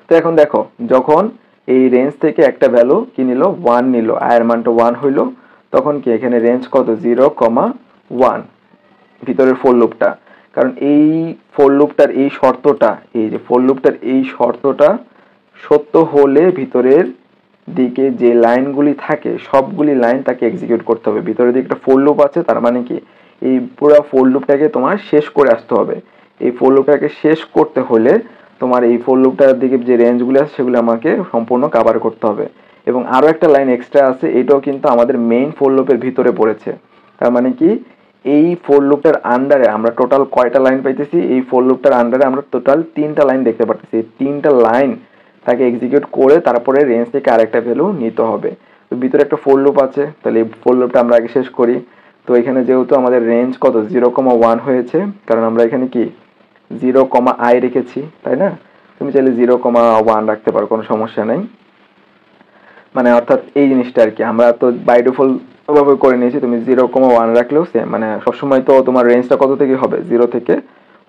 তো এখন দেখো, যখন এই রেঞ্জ থেকে একটা ভ্যালু কি নিল? 1 নিল, i এর মানটা 1 হইল, তখন কি এখানে রেঞ্জ কত? 0,1 ভিতরের ফর লুপটা। কারণ এই ফর লুপটার এই শর্তটা, এই যে ফর লুপটার এই শর্তটা সত্য হলে ভিতরের দিকে যে লাইনগুলি থাকে সবগুলি লাইন তাকে এক্সিকিউট করতে হবে। ভিতরের দিকে একটা ফর লুপ আছে, তার মানে কি এই পুরো ফর লুপটাকে তোমার শেষ করে আসতে হবে। এই ফর লুপটাকে শেষ করতে হলে তোমার এই ফর লুপটার দিকে যে রেঞ্জগুলো আছে সেগুলো আমাকে সম্পূর্ণ কভার করতে হবে। এবং আরও একটা লাইন এক্সট্রা আছে, এটাও কিন্তু আমাদের মেইন ফর লুপের ভিতরে পড়েছে। তার মানে কি এই ফর লুপটার আন্ডারে আমরা টোটাল কয়টা লাইন পাইতেছি? এই ফর লুপটার আন্ডারে আমরা টোটাল 3টা লাইন দেখতে পাচ্ছি। এই 3টা লাইন তাকে এক্সিকিউট করে তারপরে রেঞ্জ থেকে আরেকটা ভ্যালু নিতে হবে। তো ভিতরে একটা ফর লুপ আছে, তাহলে এই ফর লুপটা আমরা আগে শেষ করি। তো এখানে যেহেতু আমাদের রেঞ্জ কত? 0,1 হয়েছে, কারণ আমরা এখানে কি 0,i রেখেছি, তাই না? তুমি চাইলে 0,1 রাখতে পারো, কোনো সমস্যা নেই। মানে অর্থাৎ এই জিনিসটা আর কি আমরা তো বাই ডিফল্ট ভাবে করে নিয়েছি। তুমি 0,1 রাখলেও সেম, মানে সবসময় তো তোমার রেঞ্জটা কত থেকে হবে? 0 থেকে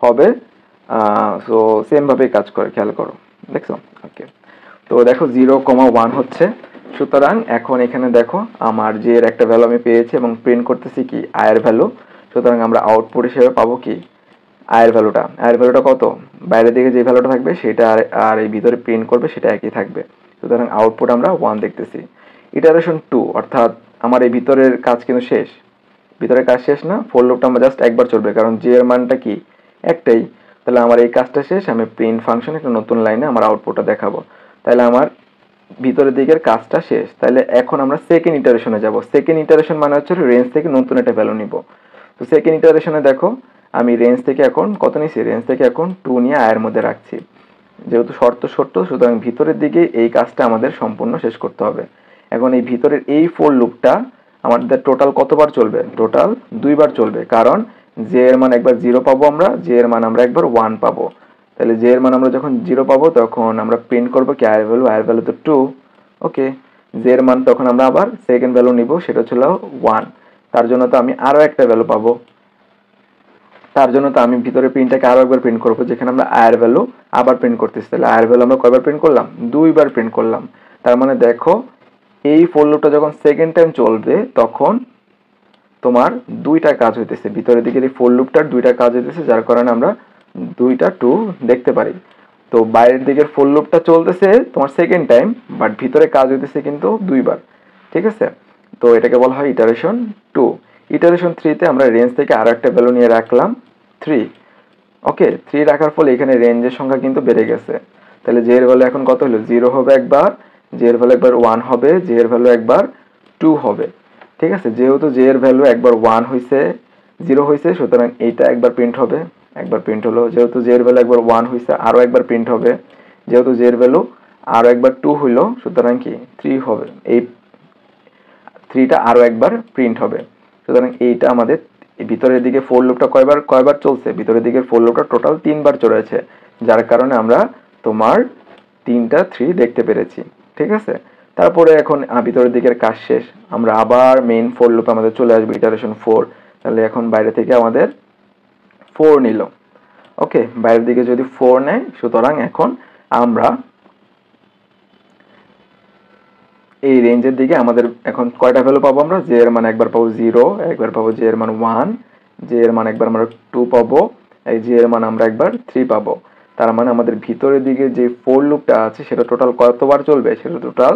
হবে। সো সেম ভাবেই কাজ করে, খেয়াল করো, দেখছো? ওকে, তো দেখো 0,1 হচ্ছে। সুতরাং এখন এখানে দেখো আমার যে এর একটা ভ্যালু আমি পেয়েছি এবং প্রিন্ট করতেছি কি i এর ভ্যালু। সুতরাং আমরা আউটপুট হিসেবে পাবো কি i এর ভ্যালুটা। i এর ভ্যালুটা কত? বাইরের দিকে যে ভ্যালুটা থাকবে সেটা আর এই ভিতরে প্রিন্ট করবে সেটা একই থাকবে। সুতরাং আউটপুট আমরা 1 দেখতেছি। ইটারেশন 2, অর্থাৎ আমার এই ভিতরের কাজ কিন্তু শেষ। ভিতরের কাজ শেষ না, ফর লুপটা আমার জাস্ট একবার চলবে, কারণ j এর মানটা কি একটাই। তাহলে আমার এই কাজটা শেষ, আমি প্রিন্ট ফাংশনে একটা নতুন লাইনে আমার আউটপুটটা দেখাবো। তাহলে আমার ভিতরের দিকের কাজটা শেষ। তাহলে এখন আমরা সেকেন্ড ইটারেশনে যাব। সেকেন্ড ইটারেশন মানে হচ্ছে রেঞ্জ থেকে নতুন একটা ভ্যালু নিব। তো সেকেন্ড ইটারেশনে দেখো আমি রেঞ্জ থেকে এখন কত নিছি? রেঞ্জ থেকে এখন 2 নিয়ে i এর মধ্যে রাখছি। যেহেতু শর্ত সত্য, সুতরাং ভিতরের দিকে এই কাজটা আমাদের সম্পূর্ণ শেষ করতে হবে। এখন এই ভিতরের এই ফর লুপটা আমাদের টোটাল কতবার চলবে? টোটাল 2 বার চলবে, কারণ j এর মান একবার 0 পাবো, আমরা j এর মান আমরা একবার 1 পাবো। তাহলে j এর মান আমরা যখন 0 পাবো তখন আমরা প্রিন্ট করবো কি i এর ভ্যালু তো 2। ওকে, j এর মান তখন আমরা আবার সেকেন্ড ভ্যালু নিব, সেটা ছিল 1। তার জন্য তো আমি আরো একটা ভ্যালু পাবো, তার জন্য তো আমি ভিতরে প্রিন্টটাকে আরো একবার প্রিন্ট করবো, যেখানে আমরা i এর ভ্যালু আবার প্রিন্ট করতেছি। তাহলে i এর ভ্যালু আমরা কয়বার প্রিন্ট করলাম? 2 বার প্রিন্ট করলাম। তার মানে দেখো এই ফর লুপটা যখন সেকেন্ড টাইম চলবে তখন তোমার দুইটা কাজ হইতেছে। ভিতরের দিকের এই ফর লুপটার দুইটা কাজ হইতেছে, যার কারণে আমরা 2টা 2 দেখতে পারি। তো বাইরের দিকের ফর লুপটা চলতেছে তোমার সেকেন্ড টাইম, বাট ভিতরে কাজ হইতেছে কিন্তু 2 বার। ঠিক আছে, তো এটাকে বলা হয় ইটারেশন 2। ইটারেশন 3 তে আমরা রেঞ্জ থেকে আরো একটা ভ্যালু নিয়ে রাখলাম 3। ওকে, 3 রাখার ফলে এখানে রেঞ্জের সংখ্যা কিন্তু বেড়ে গেছে। তাহলে j এর ভ্যালু এখন কত হলো? 0 হবে একবার, j এর ভ্যালু একবার 1 হবে, j এর ভ্যালু একবার 2 হবে। ঠিক আছে, যেহেতু j এর ভ্যালু একবার 1 হইছে, 0 হইছে, সুতরাং এইটা একবার প্রিন্ট হবে, একবার প্রিন্ট হলো। যেহেতু j এর ভ্যালু একবার 1 হইছে, আরো একবার প্রিন্ট হবে। যেহেতু j এর ভ্যালু আরো একবার 2 হইলো, সুতরাং কি 3 হবে। এই 3টা আরো একবার প্রিন্ট হবে। সুতরাং এইটা আমাদের ভিতরের দিকে ফর লুপটা কয়বার চলছে? ভিতরের দিকে ফর লুপটা টোটাল 3 বার চলেছে, যার কারণে আমরা তোমার 3টা 3 দেখতে পেরেছি। ঠিক আছে, তারপরে এখন ভিতরের দিকের কাজ শেষ, আমরা আবার মেইন ফর লুপে আমাদের চলে আসবে ইটারেশন 4। তাহলে এখন বাইরে থেকে আমাদের 4 নিল। ওকে, বাইরের দিকে যদি 4 নেয়, সুতরাং এখন আমরা এই রেঞ্জের দিকে আমাদের এখন কয়টা ভ্যালু পাবো? আমরা j এর মান একবার পাবো 0, একবার পাবো j এর মান 1, j এর মান একবার আমরা 2 পাবো, এই j এর মান আমরা একবার 3 পাবো। তার মানে আমাদের ভিতরের দিকে যে ফর লুপটা আছে সেটা টোটাল কতবার চলবে? সেটা টোটাল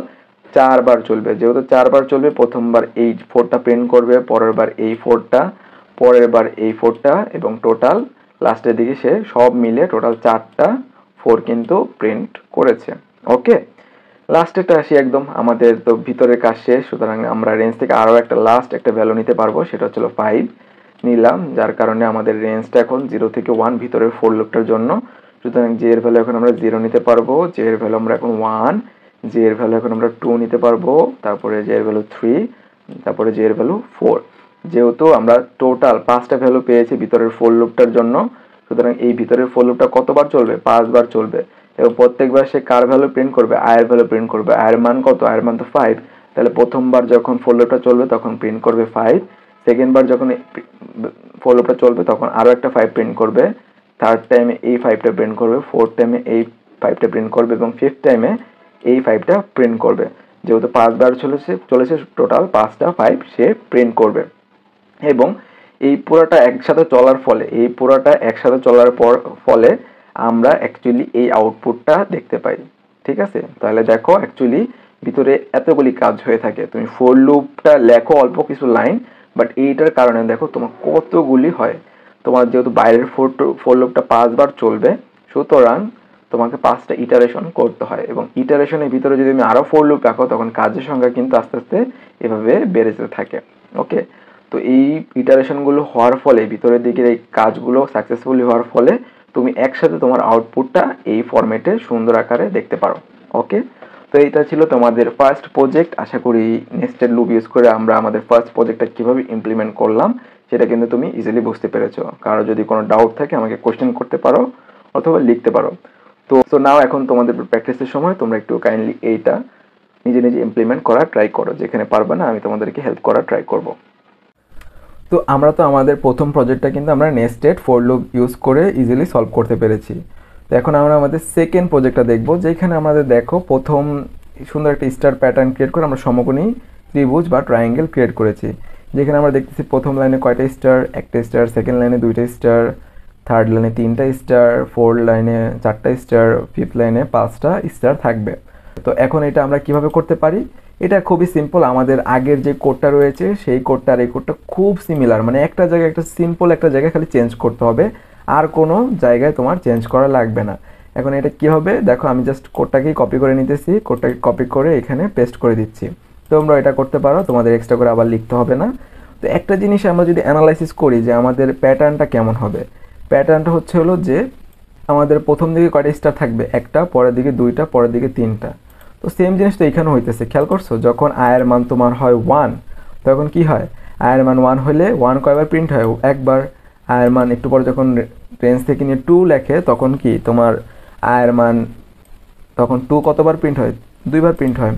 4 বার চলবে, যেহেতু 4 বার চলবে প্রথমবার এই 4টা প্রিন্ট করবে, পরের বার এই 4টা, পরের বার এই 4টা এবং টোটাল লাস্টের দিকে সে সব মিলে টোটাল 4টা 4 কিন্তু প্রিন্ট করেছে। ওকে, লাস্টেরটা আসি, একদম আমাদের তো ভিতরের কাজ শেষ, সুতরাং আমরা রেঞ্জ থেকে আরও একটা লাস্ট একটা ভ্যালু নিতে পারবো, সেটা হচ্ছিল 5 নিলাম, যার কারণে আমাদের রেঞ্জটা এখন 0 থেকে 1 ভিতরের ফোর লুপটার জন্য। সুতরাং জে এর ভ্যালু এখন আমরা 0 নিতে পারবো, জে এর ভ্যালু আমরা এখন 1, জে এর ভ্যালু এখন আমরা 2 নিতে পারবো, তারপরে জে এর ভ্যালু 3, তারপরে জে এর ভ্যালু 4। যেহেতু আমরা টোটাল 5টা ভ্যালু পেয়েছি ভিতরের ফোর লুপটার জন্য, সুতরাং এই ভিতরের ফোর লুপটা কতবার চলবে? 5 বার চলবে, এবং প্রত্যেকবার সে কার ভ্যালু প্রিন্ট করবে? আয়ের ভ্যালু প্রিন্ট করবে। আয়ের মান কত? আয়ের মান তো 5, তাহলে প্রথমবার যখন ফোর লুপটা চলবে তখন প্রিন্ট করবে 5, সেকেন্ডবার যখন ফোর লুপটা চলবে তখন আরও একটা 5 প্রিন্ট করবে, থার্ড টাইমে এই 5টা প্রিন্ট করবে, ফোর্থ টাইমে এই 5টা প্রিন্ট করবে এবং ফিফথ টাইমে এই 5টা প্রিন্ট করবে। যেহেতু 5 বার চলেছে টোটাল 5টা 5 সে প্রিন্ট করবে। এবং এই পুরোটা একসাথে চলার ফলে আমরা অ্যাকচুয়ালি এই আউটপুটটা দেখতে পাই। ঠিক আছে, তাহলে দেখো অ্যাকচুয়ালি ভিতরে এতগুলি কাজ হয়ে থাকে। তুমি ফোর লুপটা লেখো অল্প কিছু লাইন, বাট এইটার কারণে দেখো তোমার কতগুলি হয়। তোমার যেহেতু বাইরের ফোর লুপটা 5 বার চলবে, সুতরাং তোমাকে 5টা ইটারেশন করতে হয়, এবং ইটারেশনের ভিতরে যদি তুমি আরও ফোর লুপ রাখো তখন কাজের সংখ্যা কিন্তু আস্তে আস্তে এভাবে বেড়ে যেতে থাকে। ওকে, তো এই ইটারেশনগুলো হওয়ার ফলে ভিতরের দিকের এই কাজগুলো সাকসেসফুলি হওয়ার ফলে তুমি একসাথে তোমার আউটপুটটা এই ফরম্যাটে সুন্দর আকারে দেখতে পারো। ওকে, তো এইটা ছিল তোমাদের ফার্স্ট প্রজেক্ট। আশা করি নেস্টেড লুপ ইউজ করে আমরা আমাদের ফার্স্ট প্রজেক্টটা কীভাবে ইমপ্লিমেন্ট করলাম সেটা কিন্তু তুমি ইজিলি বুঝতে পেরেছো। কারো যদি কোনো ডাউট থাকে আমাকে কোশ্চেন করতে পারো অথবা লিখতে পারো। তো নাও এখন তোমাদের প্র্যাকটিসের সময় তোমরা একটু কাইন্ডলি এইটা নিজে নিজে ইমপ্লিমেন্ট করা ট্রাই করো, যেখানে পারবে না আমি তোমাদেরকে হেল্প করা ট্রাই করব। তো আমরা তো আমাদের প্রথম প্রজেক্টটা কিন্তু আমরা নেস্টেড ফর লুপ ইউজ করে ইজিলি সলভ করতে পেরেছি। তো এখন আমরা আমাদের সেকেন্ড প্রজেক্টটা দেখব, যেখানে আমাদের দেখো প্রথম সুন্দর একটা স্টার প্যাটার্ন ক্রিয়েট করে আমরা সমকোণী ত্রিভুজ বা ট্রায়াঙ্গেল ক্রিয়েট করেছি, যেখানে আমরা দেখতেছি প্রথম লাইনে কয়টা স্টার? একটা স্টার, সেকেন্ড লাইনে 2টা স্টার, থার্ড লাইনে 3টা স্টার, ফোর্থ লাইনে 4টা স্টার, ফিফথ লাইনে 5টা স্টার থাকবে। তো এখন এটা আমরা কিভাবে করতে পারি? এটা খুবই সিম্পল। আমাদের আগের যে কোডটা রয়েছে সেই কোডটা আর এই কোডটা খুব সিমিলার, মানে একটা জায়গায় একটা সিম্পল একটা জায়গায় খালি চেঞ্জ করতে হবে, আর কোনো জায়গায় তোমার চেঞ্জ করা লাগবে না। এখন এটা কি হবে দেখো, আমি জাস্ট কোডটাকেই কপি করে নিতেছি, কোডটাকে কপি করে এখানে পেস্ট করে দিচ্ছি। তোমরা এটা করতে পারো, তোমাদের এক্সট্রা করে আবার লিখতে হবে না। তো একটা জিনিস আমরা যদি অ্যানালাইসিস করি যে আমাদের প্যাটার্নটা কেমন হবে, প্যাটার্নটা হলো যে আমাদের প্রথম দিকে কয়টা স্টার থাকবে? একটা, পরের দিকে 2টা, পরের দিকে 3টা। তো সেম জিনিস তো এখানে হইতেছে, খেয়াল করছো? যখন আয়ের মান তোমার হয় 1, তখন কি হয়? আয়ের মান 1 হলে 1 কয়বার প্রিন্ট হয়? একবার। আয়ের মান একটু পরে যখন রেঞ্জ থেকে নিয়ে 2 লেখে তখন কি তোমার আয়ের মান তখন 2 কতবার প্রিন্ট হয়? 2বার প্রিন্ট হয়।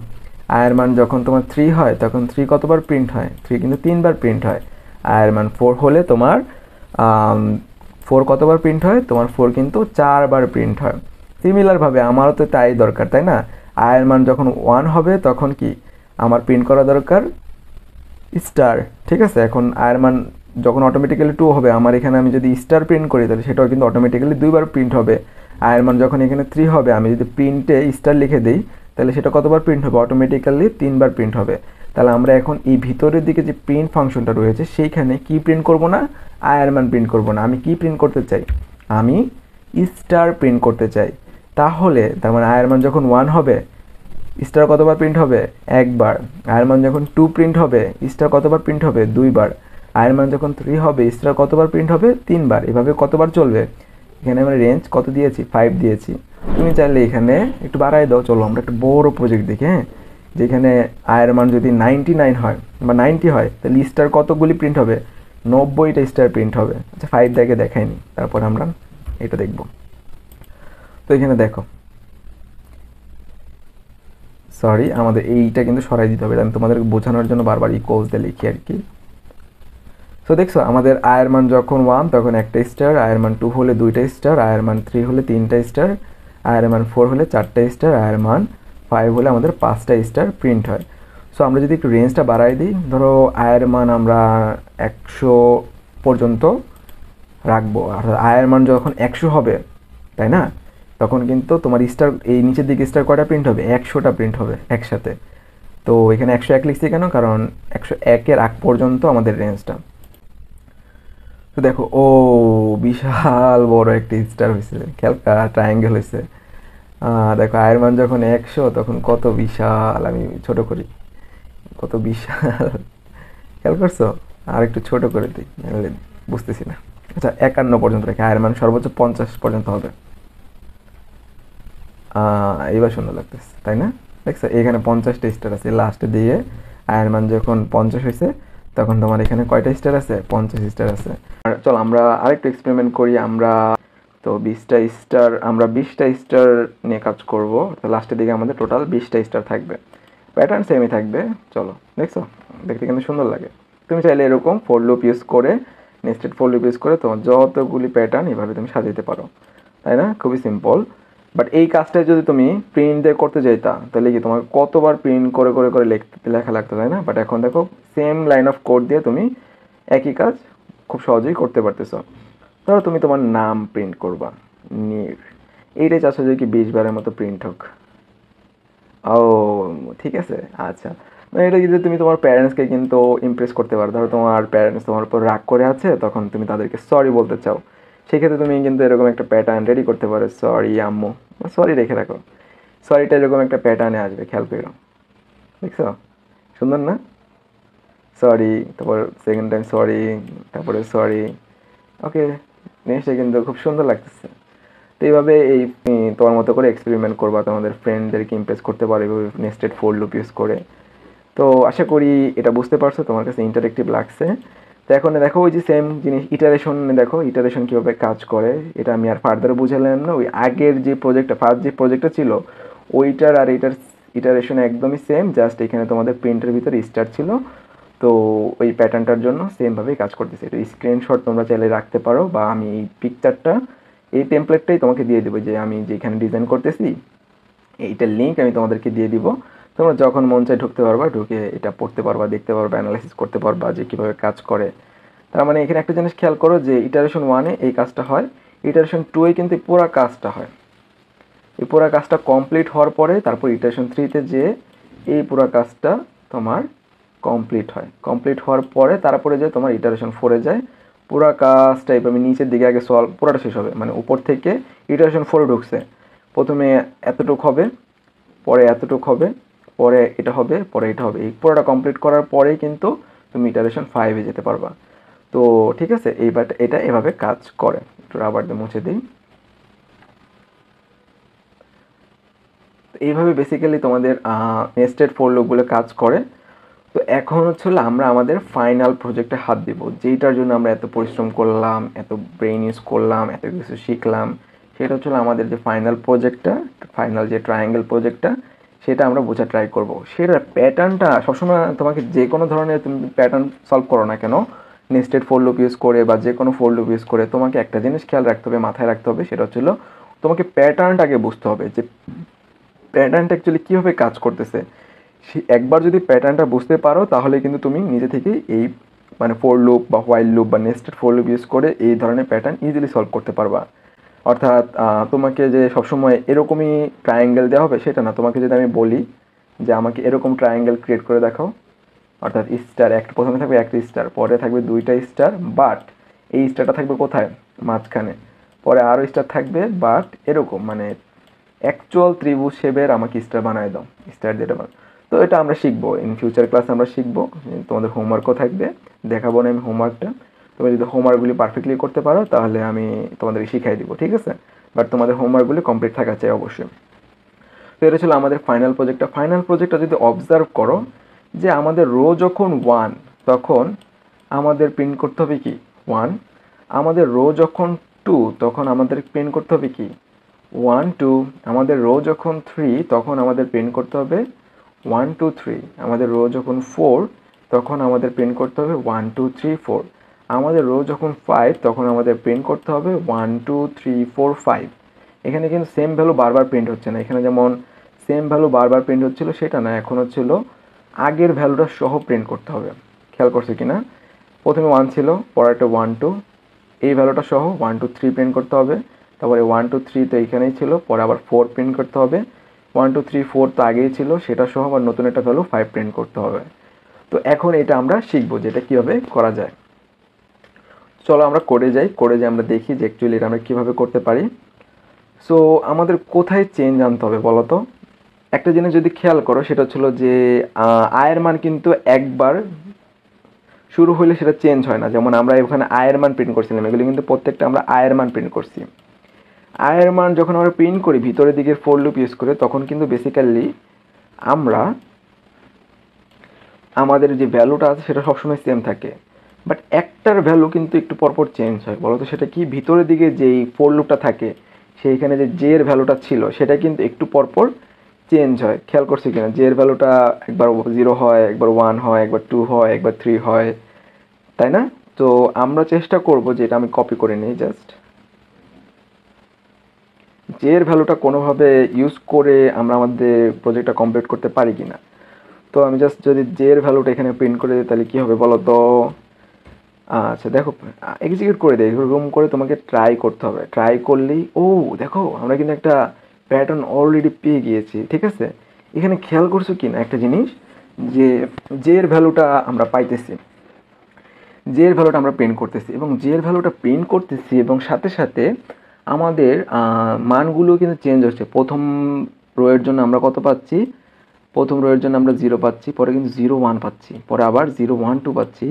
আয়ের মান যখন তোমার 3 হয় তখন 3 কতবার প্রিন্ট হয়? 3 কিন্তু 3বার প্রিন্ট হয়। আয়ের মান 4 হলে তোমার 4 কতবার প্রিন্ট হয়? তোমার 4 কিন্তু 4বার প্রিন্ট হয়। সিমিলারভাবে আমারও তো তাই দরকার, তাই না? আয়ের মান যখন 1 হবে তখন কি আমার প্রিন্ট করা দরকার? স্টার। ঠিক আছে, এখন আয়ের মান যখন অটোমেটিক্যালি 2 হবে, আমার এখানে আমি যদি স্টার প্রিন্ট করি তাহলে সেটাও কিন্তু অটোমেটিক্যালি 2বার প্রিন্ট হবে। আয়ের মান যখন এখানে 3 হবে, আমি যদি প্রিন্টে স্টার লিখে দিই তাহলে সেটা কতবার প্রিন্ট হবে? অটোমেটিক্যালি 3বার প্রিন্ট হবে। তাহলে আমরা এখন এই ভিতরের দিকে যে প্রিন্ট ফাংশনটা রয়েছে সেইখানে কি প্রিন্ট করব না? আয়ের মান প্রিন্ট করব না। আমি কি প্রিন্ট করতে চাই? আমি স্টার প্রিন্ট করতে চাই। তাহলে তার মানে আয়ের মান যখন 1 হবে, স্টার কতবার প্রিন্ট হবে? একবার। আয়ের মান যখন 2 প্রিন্ট হবে, স্টার কতবার প্রিন্ট হবে? 2বার। আয়ের মান যখন 3 হবে, স্টার কতবার প্রিন্ট হবে? 3বার। এভাবে কতবার চলবে? এখানে আমরা রেঞ্জ কত দিয়েছি? 5 দিয়েছি। তুমি চাইলে এখানে একটু বাড়াই দাও। চলো আমরা একটা বড় প্রজেক্ট দেখি, হ্যাঁ, যেখানে আয়ের মান যদি 99 হয় বা 90 হয় তাহলে স্টার কতগুলি প্রিন্ট হবে? 90টা স্টার প্রিন্ট হবে। আচ্ছা 5 দেখে দেখাইনি, তারপর আমরা এটা দেখব। তো এখানে দেখো, সরি আমাদের এইটা কিন্তু সরাই দিতে হবে, আমি তোমাদের বোঝানোর জন্য বারবার ইকুয়ালস দিয়ে লিখি আর কি। সো দেখছো আমাদের আয়ের মান যখন 1 তখন একটা স্টার, আয়ের মান 2 হলে 2টা স্টার, আয়ের মান 3 হলে 3টা স্টার, আয়ের মান 4 হলে 4টা স্টার, আয়ের মান 5 হলে আমাদের 5টা স্টার প্রিন্ট হয়। সো আমরা যদি একটু রেঞ্জটা বাড়াই দিই, ধরো আয়ের মান আমরা 100 পর্যন্ত রাখবো। অর্থাৎ আয়ের মান যখন 100 হবে, তাই না, তখন কিন্তু তোমার স্টার এই নিচের দিকে স্টার কয়টা প্রিন্ট হবে? 100টা প্রিন্ট হবে একসাথে। তো এখানে 101 লিখছি কেন, কারণ 101-এর আগ পর্যন্ত আমাদের রেঞ্জটা। তো দেখো, ও বিশাল বড় একটা স্টার হয়েছে, খেলকা ট্রায়াঙ্গেল হয়েছে। দেখো আয়ের মান যখন 100 তখন কত বিশাল, আমি ছোট করি, কত বিশাল খেয়াল করছো? আর একটু ছোট করে দিই, নাহলে বুঝতেছি না। আচ্ছা 51 পর্যন্ত রেখে আয়ের মান সর্বোচ্চ 50 পর্যন্ত হবে। এইবার সুন্দর লাগতেছে তাই না? দেখছো এখানে 50টা স্টার আছে, লাস্টে দিয়ে আয়ের মান যখন 50 হয়েছে তখন তোমার এখানে কয়টা স্টার আছে? 50 স্টার আছে। আর চল আমরা আরেকটু এক্সপেরিমেন্ট করি। আমরা তো 20টা স্টার নিয়ে কাজ করব। তো লাস্টের দিকে আমাদের টোটাল 20টা স্টার থাকবে, প্যাটার্ন সেমই থাকবে। চলো, দেখছো দেখতে কিন্তু সুন্দর লাগে। তুমি চাইলে এরকম ফর লুপ ইউজ করে, নেস্টেড ফর লুপ ইউজ করে তোমার যতগুলি প্যাটার্ন এভাবে তুমি সাজাতে পারো, তাই না? খুবই সিম্পল। বাট এই কাজটা যদি তুমি প্রিন্ট দিয়ে করতে যাইতা তাহলে কি তোমার কতবার প্রিন্ট করে করে করে লেখা লাগতো, তাই না? বাট এখন দেখো সেম লাইন অফ কোড দিয়ে তুমি একই কাজ খুব সহজেই করতে পারতেছো। ধরো তুমি তোমার নাম প্রিন্ট করবা, নির, এইটাই চাচ্ছ যে কি 20 বারের মতো প্রিন্ট হোক। ও ঠিক আছে, আচ্ছা। মানে এটা যদি তুমি তোমার প্যারেন্টসকে কিন্তু ইমপ্রেস করতে পারো, ধরো তোমার প্যারেন্টস তোমার উপর রাগ করে আছে, তখন তুমি তাদেরকে সরি বলতে চাও, সেক্ষেত্রে তুমি কিন্তু এরকম একটা প্যাটার্ন রেডি করতে পারো, সরি আম্মু, সরি রেখে রাখো, সরিটা এরকম একটা প্যাটার্নে আসবে, খেয়াল করো। দেখছো সুন্দর না? সরি, তারপর সেকেন্ড টাইম সরি, তারপরে সরি। ওকে, জিনিসটা কিন্তু খুব সুন্দর লাগতেছে। তো এইভাবে তোমার মতো করে এক্সপেরিমেন্ট করবা, তোমাদের ফ্রেন্ডদেরকে ইমপ্রেস করতে পারো এইভাবে নেস্টেড ফোর লুপ ইউজ করে। তো আশা করি এটা বুঝতে পারছো, তোমার কাছে ইন্টারেক্টিভ লাগছে। তো এখন দেখো ওই যে সেম জিনিস ইটারেশন, দেখো ইটারেশন কীভাবে কাজ করে, এটা আমি আর ফার্দার বুঝালাম না। ওই আগের যে প্রজেক্টটা, ফার্স্ট যে প্রজেক্টটা ছিল ওইটার আর এটার ইটারেশন একদমই সেম, জাস্ট এখানে তোমাদের প্রিন্টের ভিতরে স্টার ছিল। তো ওই প্যাটার্নটার জন্য সেমভাবেই কাজ করতেছে। এটা স্ক্রিনশট তোমরা চাইলে রাখতে পারো, বা আমি এই পিকচারটা, এই টেমপ্লেটটাই তোমাকে দিয়ে দেবো, যে আমি যেখানে ডিজাইন করতেছি এইটার লিঙ্ক আমি তোমাদেরকে দিয়ে দিব। তোমরা যখন মন চায় ঢুকতে পারবা, ঢুকে এটা পড়তে পারবা, দেখতে পারবা, অ্যানালাইসিস করতে পারবা যে কীভাবে কাজ করে। তার মানে এখানে একটা জিনিস খেয়াল করো যে ইটারেশন 1-এ এই কাজটা হয়, ইটারেশন 2-এ কিন্তু পুরো কাজটা হয়। এই পুরো কাজটা কমপ্লিট হওয়ার পরে তারপর ইটারেশন 3-তে যে এই পুরো কাজটা তোমার কমপ্লিট হয়, কমপ্লিট হওয়ার পরে তারপরে যে তোমার ইটারেশন 4-এ যায়। পুরো কাজটা এভাবে নিচের দিকে আগে সলভ, পুরোটা শেষ হবে, মানে উপর থেকে ইটারেশন 4-এ ঢুকছে, প্রথমে এতটুক হবে, পরে এতটুক হবে, পরে এটা হবে, পরে এটা হবে। এই পুরোটা কমপ্লিট করার পরেই কিন্তু তুমি ইটারেশন 5-এ যেতে পারবা। তো ঠিক আছে, এইবার এটা এভাবে কাজ করে। একটু রাবার দিয়ে মুছে দিই। এইভাবে বেসিক্যালি তোমাদের নেস্টেড ফর লুপগুলো কাজ করে। তো এখন হচ্ছে হলো আমরা আমাদের ফাইনাল প্রজেক্টে হাত দিব, যেইটার জন্য আমরা এত পরিশ্রম করলাম, এত ব্রেন ইউজ করলাম, এত কিছু শিখলাম। সেটা হচ্ছে আমাদের যে ফাইনাল প্রজেক্টটা, ফাইনাল যে ট্রায়াঙ্গেল প্রজেক্টটা, সেটা আমরা বোঝা ট্রাই করব। সেটার প্যাটার্নটা সবসময় তোমাকে যে কোনো ধরনের তুমি প্যাটার্ন সলভ করো না কেন, নেস্টেড ফর লুপ ইউজ করে বা যে কোনো ফর লুপ ইউজ করে, তোমাকে একটা জিনিস খেয়াল রাখতে হবে, মাথায় রাখতে হবে, সেটা হচ্ছিল তোমাকে প্যাটার্নটাকে বুঝতে হবে, যে প্যাটার্নটা অ্যাকচুয়ালি কীভাবে কাজ করতেছে। একবার যদি প্যাটার্নটা বুঝতে পারো তাহলে কিন্তু তুমি নিজে থেকেই এই মানে ফর লুপ বা হোয়াইল লুপ বা নেস্টেড ফর লুপ ইউজ করে এই ধরনের প্যাটার্ন ইজিলি সলভ করতে পারবা। অর্থাৎ তোমাকে যে সবসময় এরকমই ট্রায়াঙ্গেল দেওয়া হবে সেটা না। তোমাকে যদি আমি বলি যে আমাকে এরকম ট্রায়াঙ্গেল ক্রিয়েট করে দেখাও, অর্থাৎ স্টার একটা প্রথমে থাকবে একটা স্টার, পরে থাকবে দুইটা স্টার, বাট এই স্টারটা থাকবে কোথায়? মাঝখানে। পরে আরও স্টার থাকবে, বাট এরকম মানে অ্যাকচুয়াল ত্রিভুজ শেপের আমাকে স্টার বানায় দাও, স্টার যেটা বানাও। তো এটা আমরা শিখবো ইন ফিউচার ক্লাসে, আমরা শিখবো। তোমাদের হোমওয়ার্কও থাকবে, দেখাবো না আমি হোমওয়ার্কটা। তুমি যদি হোমওয়ার্কগুলি পারফেক্টলি করতে পারো তাহলে আমি তোমাদেরকে শিখাই দিব, ঠিক আছে? বাট তোমাদের হোমওয়ার্কগুলি কমপ্লিট থাকা চাই অবশ্যই। তো এটা ছিল আমাদের ফাইনাল প্রজেক্টটা। ফাইনাল প্রজেক্টটা যদি অবজার্ভ করো, যে আমাদের রো যখন 1 তখন আমাদের প্রিন্ট করতে হবে কি 1, আমাদের রো যখন 2 তখন আমাদের প্রিন্ট করতে হবে কি 1 2, আমাদের রো যখন 3 তখন আমাদের প্রিন্ট করতে হবে 1 2 3, আমাদের রো যখন 4 তখন আমাদের প্রিন্ট করতে হবে 1 2 3 4, আমাদের রো যখন 5 তখন আমাদের প্রিন্ট করতে হবে 1 2 3 4 5। এখানে কিন্তু সেম ভ্যালু বারবার প্রিন্ট হচ্ছে না। এখানে যেমন সেম ভ্যালু বারবার প্রিন্ট হচ্ছিল সেটা না, এখন হচ্ছিল আগের ভ্যালুটা সহ প্রিন্ট করতে হবে। খেয়াল করছে কি না? প্রথমে 1 ছিল, পরেরটা 1 2, এই ভ্যালুটা সহ 1 2 3 প্রিন্ট করতে হবে। তারপরে 1 2 3 তো এইখানেই ছিল, পরে আবার 4 প্রিন্ট করতে হবে। 1 2 3 4 তো আগেই ছিল, সেটা সহ আবার নতুন একটা ভ্যালু 5 প্রিন্ট করতে হবে। তো এখন এটা আমরা শিখবো যে এটা কীভাবে করা যায়। চলো আমরা কোডে যাই, আমরা দেখি যে অ্যাকচুয়ালি এটা আমরা কীভাবে করতে পারি। সো আমাদের কোথায় চেঞ্জ আনতে হবে বলো তো? একটা জিনিস যদি খেয়াল করো সেটা হচ্ছিল যে আয়ের মান কিন্তু একবার শুরু হলে সেটা চেঞ্জ হয় না। যেমন আমরা এখানে আয়ের মান প্রিন্ট করছিলাম, এগুলো কিন্তু প্রত্যেকটা আমরা আয়ের মান প্রিন্ট করছি। আয়ের মান যখন আমরা প্রিন্ট করি ভিতরের দিকের ফর লুপ ইউজ করে, তখন কিন্তু বেসিক্যালি আমরা আমাদের যে ভ্যালুটা আছে সেটা সবসময় সেম থাকে, বাট একটার ভ্যালু কিন্তু একটু পরপর চেঞ্জ হয়। বলো তো সেটা কি? ভিতরের দিকে যেই ফর লুপটা থাকে সেইখানে যে জে এর ভ্যালুটা ছিল সেটা কিন্তু একটু পরপর চেঞ্জ হয়। খেয়াল করছি কিনা? জে এর ভ্যালুটা একবার 0 হয়, একবার 1 হয়, একবার 2 হয়, একবার 3 হয়, তাই না? তো আমরা চেষ্টা করব যে এটা আমি কপি করে নিই, জাস্ট জে এর ভ্যালুটা কোনোভাবে ইউজ করে আমরা আমাদের প্রজেক্টটা কমপ্লিট করতে পারি কিনা। তো আমি জাস্ট যদি জে এর ভ্যালুটা এখানে প্রিন্ট করে দিই তাহলে কী হবে বলো তো? আচ্ছা দেখো, এক্সিকিউট করে দেয়, এরকম করে তোমাকে ট্রাই করতে হবে। ট্রাই করলেই দেখো আমরা কিন্তু একটা প্যাটার্ন অলরেডি পেয়ে গিয়েছি। ঠিক আছে, এখানে খেয়াল করছো কি না একটা জিনিস, যে জে এর ভ্যালুটা আমরা পাইতেছি, জে এর ভ্যালুটা আমরা প্রিন্ট করতেছি এবং জে এর ভ্যালুটা প্রিন্ট করতেছি এবং সাথে সাথে আমাদের মানগুলো কিন্তু চেঞ্জ হচ্ছে। প্রথম রোয়ের জন্য আমরা কত পাচ্ছি? প্রথম রোয়ের জন্য আমরা 0 পাচ্ছি, পরে কিন্তু 0 1 পাচ্ছি, পরে আবার 0 1 2 পাচ্ছি,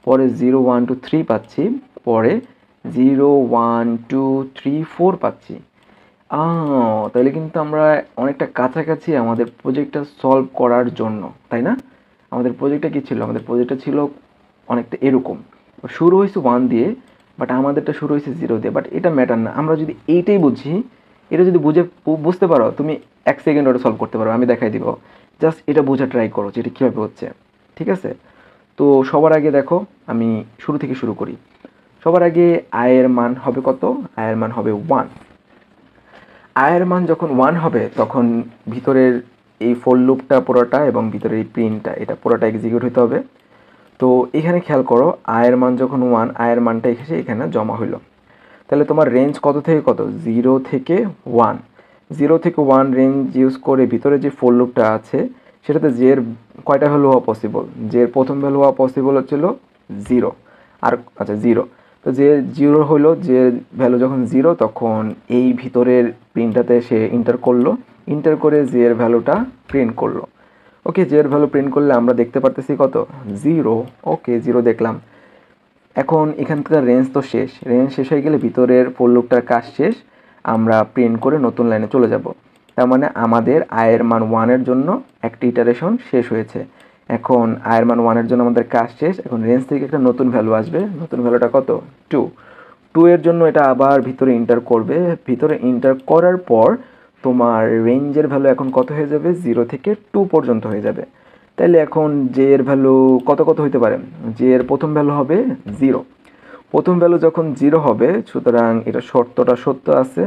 পরে 0 1 2 3 পাচ্ছি, পরে 0 1 2 3 4 পাচ্ছি। তাহলে কিন্তু আমরা অনেকটা কাছাকাছি আমাদের প্রজেক্টটা সলভ করার জন্য, তাই না? আমাদের প্রজেক্টটা কী ছিল? আমাদের প্রজেক্টটা ছিল অনেকটা এরকম, শুরু হয়েছে 1 দিয়ে, বাট আমাদেরটা শুরু হয়েছে 0 দিয়ে। বাট এটা ম্যাটার না, আমরা যদি এইটাই বুঝি, এটা যদি বুঝতে পারো, তুমি 1 সেকেন্ড ওটা সলভ করতে পারো। আমি দেখাই দিব, জাস্ট এটা বোঝা ট্রাই করো যে এটা কীভাবে হচ্ছে। ঠিক আছে, তো সবার আগে দেখো আমি শুরু থেকে শুরু করি। সবার আগে আয়ের মান হবে কত? আয়ের মান হবে 1। আয়ের মান যখন 1 হবে তখন ভিতরের এই ফর লুপটা পুরোটা এবং ভিতরের এই প্রিন্টটা এটা পুরোটা এক্সিকিউট হতে হবে। তো এখানে খেয়াল করো, আয়ের মান যখন 1, আয়ের মানটা এসে এখানে জমা হইল। তাহলে তোমার রেঞ্জ কত থেকে কত? 0 থেকে 1। 0 থেকে 1 রেঞ্জ ইউজ করে ভিতরে যে ফর লুপটা আছে সেটাতে জে এর কয়টা ভ্যালু হওয়া পসিবল? জে এর প্রথম ভ্যালু হওয়া পসিবল হচ্ছিল 0। আর আচ্ছা 0, তো যে 0 হলো, যে ভ্যালু যখন 0 তখন এই ভিতরের প্রিন্টটাতে সে ইন্টার করলো, ইন্টার করে জে এর ভ্যালুটা প্রিন্ট করলো। ওকে, জে এর ভ্যালু প্রিন্ট করলে আমরা দেখতে পারতেছি কত? 0। ওকে, 0 দেখলাম। এখন এখান থেকে রেঞ্জ তো শেষ, রেঞ্জ শেষ হয়ে গেলে ভিতরের ফর লুপটার কাজ শেষ, আমরা প্রিন্ট করে নতুন লাইনে চলে যাব। তার মানে আমাদের আয়ের মান 1-এর জন্য একটা ইটারেশন শেষ হয়েছে। এখন আয়ের মান 1-এর জন্য আমাদের কাজ শেষ, এখন রেঞ্জ থেকে একটা নতুন ভ্যালু আসবে, নতুন ভ্যালুটা কত? 2। 2 এর জন্য এটা আবার ভিতরে ইন্টার করবে, ভিতরে ইন্টার করার পর তোমার রেঞ্জের ভ্যালু এখন কত হয়ে যাবে? 0 থেকে 2 পর্যন্ত হয়ে যাবে। তাইলে এখন জে এর ভ্যালু কত কত হইতে পারে? জে এর প্রথম ভ্যালু হবে 0। প্রথম ভ্যালু যখন 0 হবে, সুতরাং এটা শর্তটা সত্য আছে,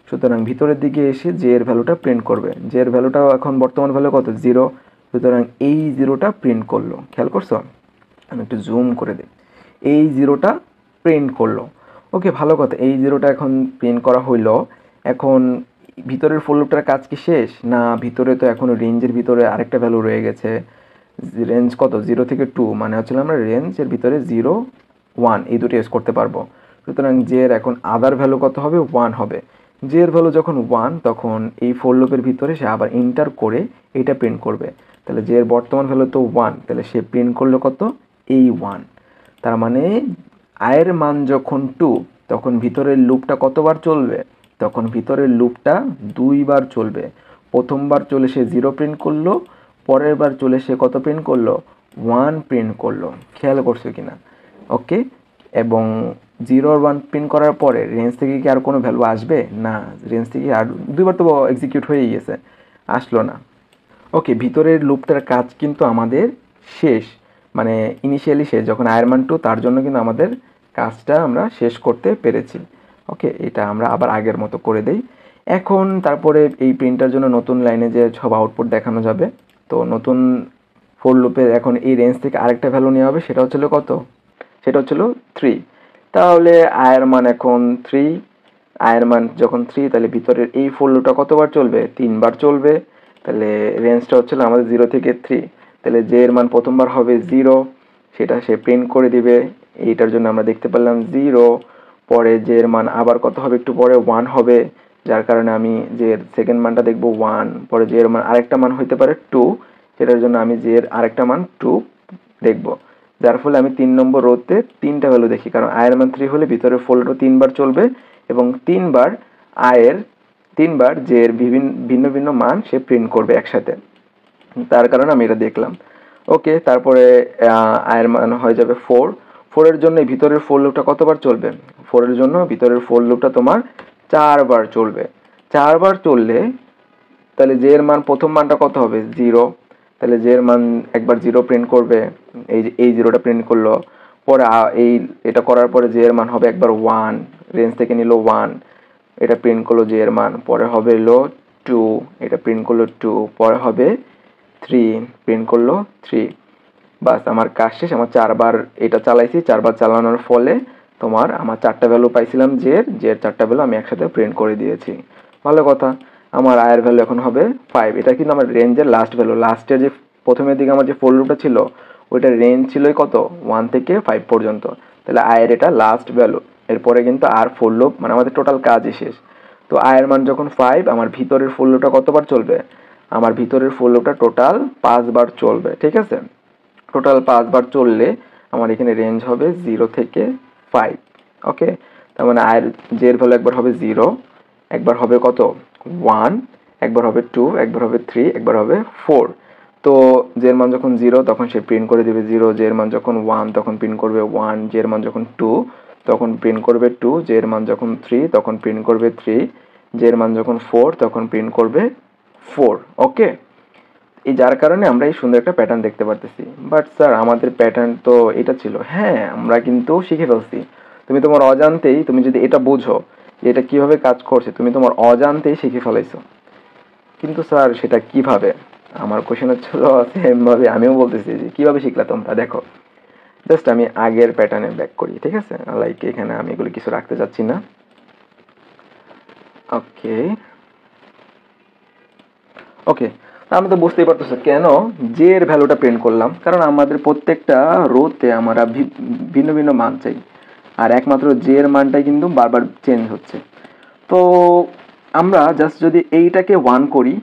সুতরাং ভিতরের দিকে এসে জে এর ভ্যালুটা প্রিন্ট করবে। জে এর ভ্যালুটাও এখন বর্তমান ভ্যালু কত? 0, সুতরাং এই 0টা প্রিন্ট করলো। খেয়াল করছো? আমি একটু জুম করে দিই, এই 0টা প্রিন্ট করলো। ওকে, ভালো কথা, এই 0টা এখন প্রিন্ট করা হইলো। এখন ভিতরের ফর লুপটার কাজ কি শেষ? না, ভিতরে তো এখন রেঞ্জের ভিতরে আরেকটা ভ্যালু রয়ে গেছে। রেঞ্জ কত? 0 থেকে 2, মানে হচ্ছে আমরা রেঞ্জের ভিতরে 0 1 এই দুটো ইউজ করতে পারবো। সুতরাং জে এর এখন আদার ভ্যালু কত হবে? 1 হবে। জে এর ভ্যালু যখন 1 তখন এই ফর লুপের ভিতরে সে আবার এন্টার করে এটা প্রিন্ট করবে। তাহলে জে এর বর্তমান ভ্যালু তো 1, তাহলে সে প্রিন্ট করলো কত? এই 1। তার মানে আয়ের মান যখন 2 তখন ভিতরের লুপটা কতবার চলবে? তখন ভিতরের লুপটা 2 বার চলবে। প্রথমবার চলে সে 0 প্রিন্ট করলো, পরের বার চলে সে কত প্রিন্ট করলো? 1 প্রিন্ট করলো। খেয়াল করছো কিনা? ওকে, এবং 0 আর 1 প্রিন্ট করার পরে রেঞ্জ থেকে কি আর কোনো ভ্যালু আসবে? না, রেঞ্জ থেকে আর 2বার তো এক্সিকিউট হয়েই গেছে, আসলো না। ওকে, ভিতরের লুপটার কাজ কিন্তু আমাদের শেষ, মানে ইনিশিয়ালি শেষ। যখন আয়ের মান 2 তার জন্য কিন্তু আমাদের কাজটা আমরা শেষ করতে পেরেছি। ওকে, এটা আমরা আবার আগের মতো করে দেই। এখন তারপরে এই প্রিন্টার জন্য নতুন লাইনে যে সব আউটপুট দেখানো যাবে, তো নতুন ফর লুপে এখন এই রেঞ্জ থেকে আরেকটা ভ্যালু নেওয়া হবে, সেটা হচ্ছিল কত? সেটা হচ্ছিল 3। তাহলে আয়ের মান এখন 3, আয়ের মান যখন 3, তাহলে ভিতরের এই ফোর লুপটা কতবার চলবে? 3বার চলবে। তাহলে রেঞ্জটা হচ্ছিল আমাদের 0 থেকে 3। তাহলে জে এর মান প্রথমবার হবে 0, সেটা সে প্রিন্ট করে দিবে। এইটার জন্য আমরা দেখতে পেলাম 0। পরে জে এর মান আবার কত হবে? একটু পরে 1 হবে, যার কারণে আমি জে এর সেকেন্ড মানটা দেখব 1। পরে জে এর মান আরেকটা মান হইতে পারে 2, সেটার জন্য আমি জে এর আরেকটা মান 2 দেখব। যার ফলে আমি 3 নম্বর রোতে 3টা ভ্যালু দেখি, কারণ আয়ের মান 3 হলে ভিতরে ফোল্ডও 3বার চলবে এবং 3বার জে এর ভিন্ন ভিন্ন মান সে প্রিন্ট করবে একসাথে। তার কারণে আমি এটা দেখলাম। ওকে, তারপরে আয়ের মান হয়ে যাবে 4। 4 এর জন্য ভিতরের ফোর লুপটা কতবার চলবে? 4 এর জন্য ভিতরের ফোর লুপটা তোমার 4বার চলবে। 4বার চললে তাহলে জে এর মান প্রথম মানটা কত হবে? 0। তাহলে জে এর মান একবার 0 প্রিন্ট করবে, এই 0টা প্রিন্ট করলো। পরে এটা করার পরে জে এর মান হবে একবার 1, রেঞ্জ থেকে নিল 1, এটা প্রিন্ট করলো জে এর মান। পরে হবে হলো 2, এটা প্রিন্ট করলো 2। পরে হবে 3, প্রিন্ট করলো 3। বাস, আমার কাজ শেষ। আমার 4বার এটা চালাইছি, 4বার চালানোর ফলে তোমার আমার 4টা ভ্যালু পাইছিলাম জে এর 4টা ভ্যালু আমি একসাথে প্রিন্ট করে দিয়েছি। ভালো কথা। আমার আয়ের ভ্যালু এখন হবে 5। এটা কিন্তু আমার রেঞ্জের লাস্ট ভ্যালু। লাস্টের যে প্রথমের দিকে আমার যে ফোর লুপটা ছিল ওইটার রেঞ্জ ছিল কত? 1 থেকে 5 পর্যন্ত। তাহলে আয়ের এটা লাস্ট ভ্যালু। এরপরে কিন্তু আর ফোর লুপ মানে আমাদের টোটাল কাজই শেষ। তো আয়ের মান যখন 5, আমার ভিতরের ফোর লুপটা কতবার চলবে? আমার ভিতরের ফোর লুপটা টোটাল 5বার চলবে। ঠিক আছে, টোটাল 5বার চললে আমার এখানে রেঞ্জ হবে 0 থেকে 5। ওকে, তার মানে আয়ের জে এর ভ্যালু একবার হবে 0, একবার হবে কত? 1, একবার হবে 2, একবার হবে 3, একবার হবে 4। তো জে এর মান যখন 0 তখন সে প্রিন্ট করে দেবে 0, জে এর মান যখন 1 তখন প্রিন্ট করবে 1, জে এর মান যখন 2 তখন প্রিন্ট করবে 2, জে এর মান যখন 3 তখন প্রিন্ট করবে 3, জে এর মান যখন 4 তখন প্রিন্ট করবে 4। ওকে, এই যার কারণে আমরা এই সুন্দর একটা প্যাটার্ন দেখতে পারতেছি। বাট স্যার আমাদের প্যাটার্ন তো এটা ছিল। হ্যাঁ, আমরা কিন্তু শিখে ফেলছি। তুমি তোমার অজান্তেই, তুমি যদি এটা বোঝো যে এটা কিভাবে কাজ করছে, তুমি তোমার অজান্তেই শিখে ফেলাইছো। কিন্তু স্যার সেটা কিভাবে? আমার কোশ্চেন হচ্ছিল সেম ভাবে আমিও বলতেছি যে কিভাবে শিখলা তোমরা। দেখো, জাস্ট আমি আগের প্যাটার্নে ব্যাক করি। ঠিক আছে, লাইক এখানে আমি এগুলো কিছু রাখতে চাচ্ছি না। ওকে ওকে, আমরা তো বুঝতেই পারতেছো কেন জে এর ভ্যালুটা প্রিন্ট করলাম, কারণ আমাদের প্রত্যেকটা রোতে আমরা ভিন্ন ভিন্ন মান চাই, আর একমাত্র জে এর মানটাই কিন্তু বারবার চেঞ্জ হচ্ছে। তো আমরা জাস্ট যদি এইটাকে 1 করি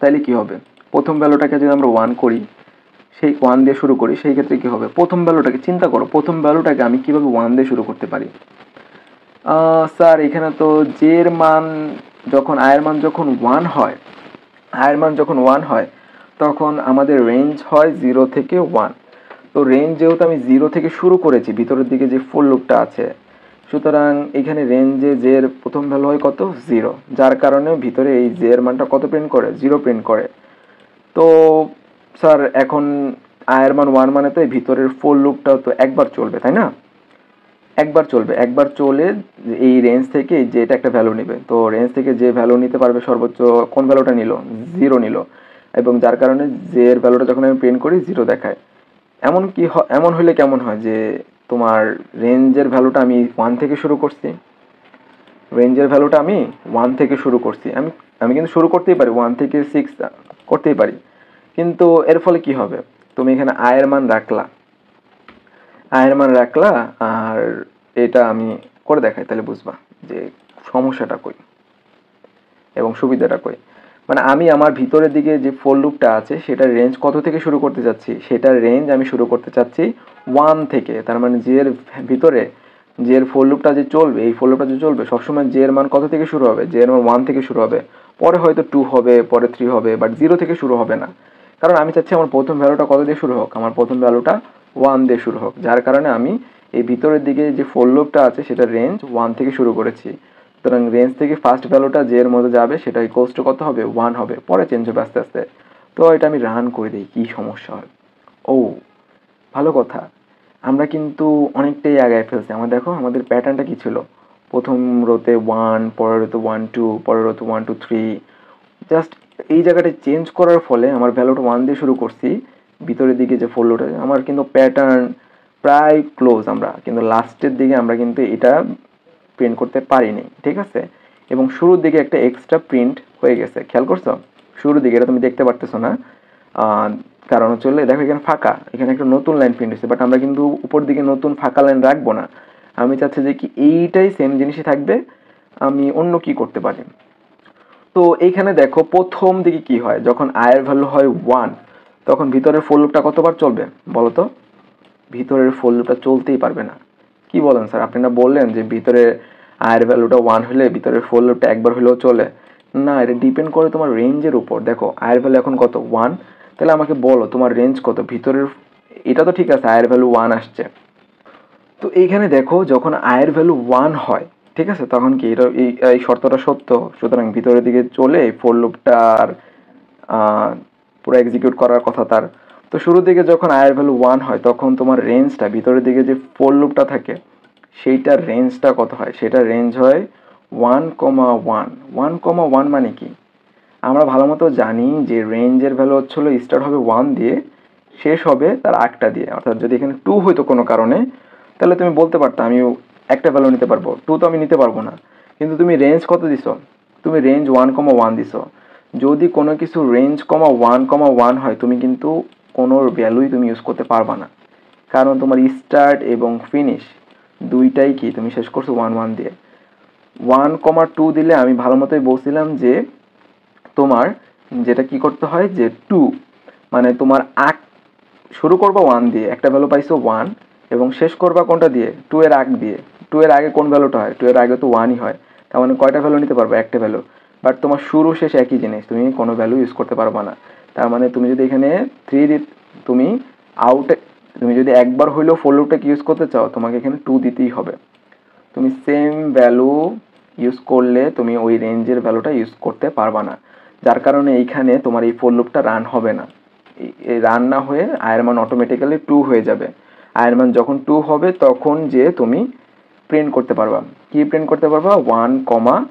তাহলে কি হবে? প্রথম ভ্যালুটাকে যদি আমরা 1 করি, সেই 1 দিয়ে শুরু করি, সেই ক্ষেত্রে কি হবে? প্রথম ভ্যালুটাকে চিন্তা করো, প্রথম ভ্যালুটাকে আমি কিভাবে 1 দিয়ে শুরু করতে পারি? স্যার এখানে তো জে এর মান যখন আয়ের মান যখন 1 হয়, আয়ের মান যখন 1 হয় তখন আমাদের রেঞ্জ হয় 0 থেকে 1। তো রেঞ্জ যেহেতু আমি 0 থেকে শুরু করেছি, ভিতরের দিকে যে ফুল লুপটা আছে, সুতরাং এখানে রেঞ্জে জে এর প্রথম ভ্যালু হয় কত? 0, যার কারণে ভিতরে এই জে এর মানটা কত প্রিন্ট করে? 0 প্রিন্ট করে। তো স্যার এখন আয়ের মান 1 মানে তো এই ভিতরের ফুল লুপটাও তো একবার চলবে, তাই না? একবার চলবে, একবার চলে এই রেঞ্জ থেকে যে এটা একটা ভ্যালু নেবে। তো রেঞ্জ থেকে যে ভ্যালু নিতে পারবে সর্বোচ্চ কোন ভ্যালুটা নিল? 0 নিল। এবং যার কারণে যে এর ভ্যালুটা যখন আমি প্রিন্ট করি 0 দেখায়। এমন হলে কেমন হয় যে তোমার রেঞ্জের ভ্যালুটা আমি 1 থেকে শুরু করছি, রেঞ্জের ভ্যালুটা আমি 1 থেকে শুরু করছি, আমি আমি কিন্তু শুরু করতেই পারি 1 থেকে 6 করতেই পারি। কিন্তু এর ফলে কি হবে? তুমি এখানে আয়ের মান রাখলা, আয়ের মান রাখলা, আর এটা আমি করে দেখাই, তাহলে বুঝবা যে সমস্যাটা কই এবং সুবিধাটা কই। মানে আমি আমার ভিতরের দিকে যে ফোর লুপটা আছে সেটার রেঞ্জ কত থেকে শুরু করতে চাচ্ছি? সেটার রেঞ্জ আমি শুরু করতে চাচ্ছি 1 থেকে। তার মানে জে এর ভিতরে যে এর ফোর লুপটা যে চলবে, এই ফোর লুপটা যে চলবে সবসময় জে এর মান কত থেকে শুরু হবে? জে এর মান 1 থেকে শুরু হবে, পরে হয়তো 2 হবে, পরে 3 হবে, বাট 0 থেকে শুরু হবে না। কারণ আমি চাচ্ছি আমার প্রথম ভ্যালুটা কত দিয়ে শুরু হোক? আমার প্রথম ভ্যালুটা 1 দিয়ে শুরু হোক। যার কারণে আমি এই ভিতরের দিকে যে ফোর লুপটা আছে সেটার রেঞ্জ 1 থেকে শুরু করেছি। সুতরাং রেঞ্জ থেকে ফার্স্ট ভ্যালুটা যে এর মধ্যে যাবে সেটা ইকুয়ালস টু কত হবে? 1 হবে, পরে চেঞ্জ হবে আস্তে আস্তে। তো এটা আমি রান করে দিই, কি সমস্যা হয়? ও, ভালো কথা, আমরা কিন্তু অনেকটাই আগায় ফেলছি। আমার দেখো আমাদের প্যাটার্নটা কি ছিল? প্রথম রোতে 1, পরের রোতে 1 2, পরের রোতে 1 2 3। জাস্ট এই জায়গাটা চেঞ্জ করার ফলে আমার ভ্যালুটা 1 দিয়ে শুরু করছি, ভিতরের দিকে যে ফোল্ডটা আমার কিন্তু প্যাটার্ন প্রায় ক্লোজ। আমরা কিন্তু লাস্টের দিকে আমরা কিন্তু এটা প্রিন্ট করতে পারিনি, ঠিক আছে। এবং শুরুর দিকে একটা এক্সট্রা প্রিন্ট হয়ে গেছে, খেয়াল করছো? শুরুর দিকে এটা তুমি দেখতে পারতেছো না, কারণ হচ্ছে দেখো এখানে ফাঁকা, এখানে একটা নতুন লাইন প্রিন্ট হয়েছে, বাট আমরা কিন্তু উপর দিকে নতুন ফাঁকা লাইন রাখবো না। আমি চাচ্ছি যে কি এইটাই সেম জিনিসই থাকবে, আমি অন্য কি করতে পারি। তো এইখানে দেখো প্রথম দিকে কি হয়, যখন আয়ের ভ্যালু হয় 1 তখন ভিতরের ফোর লুপটা কতবার চলবে বলো তো? ভিতরের ফোর লুপটা চলতেই পারবে না। কি বলেন স্যার, আপনি না বললেন যে ভিতরে আয়ের ভ্যালুটা 1 হলে ভিতরের ফোর লুপটা একবার হলেও চলে। না, এটা ডিপেন্ড করে তোমার রেঞ্জের উপর। দেখো আয়ের ভ্যালু এখন কত 1, তাহলে আমাকে বলো তোমার রেঞ্জ কত ভিতরের। এটা তো ঠিক আছে, আয়ের ভ্যালু 1 আসছে। তো এইখানে দেখো যখন আয়ের ভ্যালু 1 হয়, ঠিক আছে, তখন কি এটা এই শর্তটা সত্য, সুতরাং ভিতরের দিকে চলে ফোর লুপটার পুরো এক্সিকিউট করার কথা তার। তো শুরুর দিকে যখন আয়ের ভ্যালু 1 হয় তখন তোমার রেঞ্জটা ভিতরের দিকে যে ফোর লুপটা থাকে সেইটার রেঞ্জটা কত হয়, সেটার রেঞ্জ হয় 1,1। 1,1 মানে কি? আমরা ভালো মতো জানি যে রেঞ্জের ভ্যালু হচ্ছিল স্টার্ট হবে 1 দিয়ে, শেষ হবে তার আগটা দিয়ে। অর্থাৎ যদি এখানে 2 হইতো কোনো কারণে, তাহলে তুমি বলতে পারতো আমি একটা ভ্যালু নিতে পারবো, 2 তো আমি নিতে পারবো না। কিন্তু তুমি রেঞ্জ কত দিছো? তুমি রেঞ্জ 1,1 দিছো। যদি কোনো কিছু রেঞ্জ 1,1 হয় তুমি কিন্তু কোনো ভ্যালুই তুমি ইউজ করতে পারবা না, কারণ তোমার স্টার্ট এবং ফিনিশ দুইটাই কি তুমি শেষ করছো 1,1 দিয়ে। 1,2 দিলে আমি ভালো মতোই বলছিলাম যে তোমার যেটা কি করতে হয় যে 2, মানে তোমার আগ শুরু করবা 1 দিয়ে, একটা ভ্যালু পাইছো 1, এবং শেষ করবা কোনটা দিয়ে? 2 এর আগ দিয়ে। 2 এর আগে কোন ভ্যালুটা হয়? 2 এর আগে তো 1ই হয়। তার মানে কয়টা ভ্যালু নিতে পারবে? একটা ভ্যালু। বাট তোমার শুরু শেষ একই জিনিস, তুমি কোনো ভ্যালু ইউজ করতে পারবা না। তার মানে তুমি যদি এখানে 3 তুমি আউটে, তুমি যদি একবার হইলেও ফর লুপটাকে ইউজ করতে চাও তোমাকে এখানে 2 দিতেই হবে। তুমি সেম ভ্যালু ইউজ করলে তুমি ওই রেঞ্জের ভ্যালুটা ইউজ করতে পারবা না, যার কারণে এইখানে তোমার এই ফর লুপটা রান হবে না। এই রান না হয়ে আয়ের মান অটোমেটিক্যালি 2 হয়ে যাবে। আয়ের মান যখন 2 হবে তখন যে তুমি প্রিন্ট করতে পারবা, কি প্রিন্ট করতে পারবা? 1,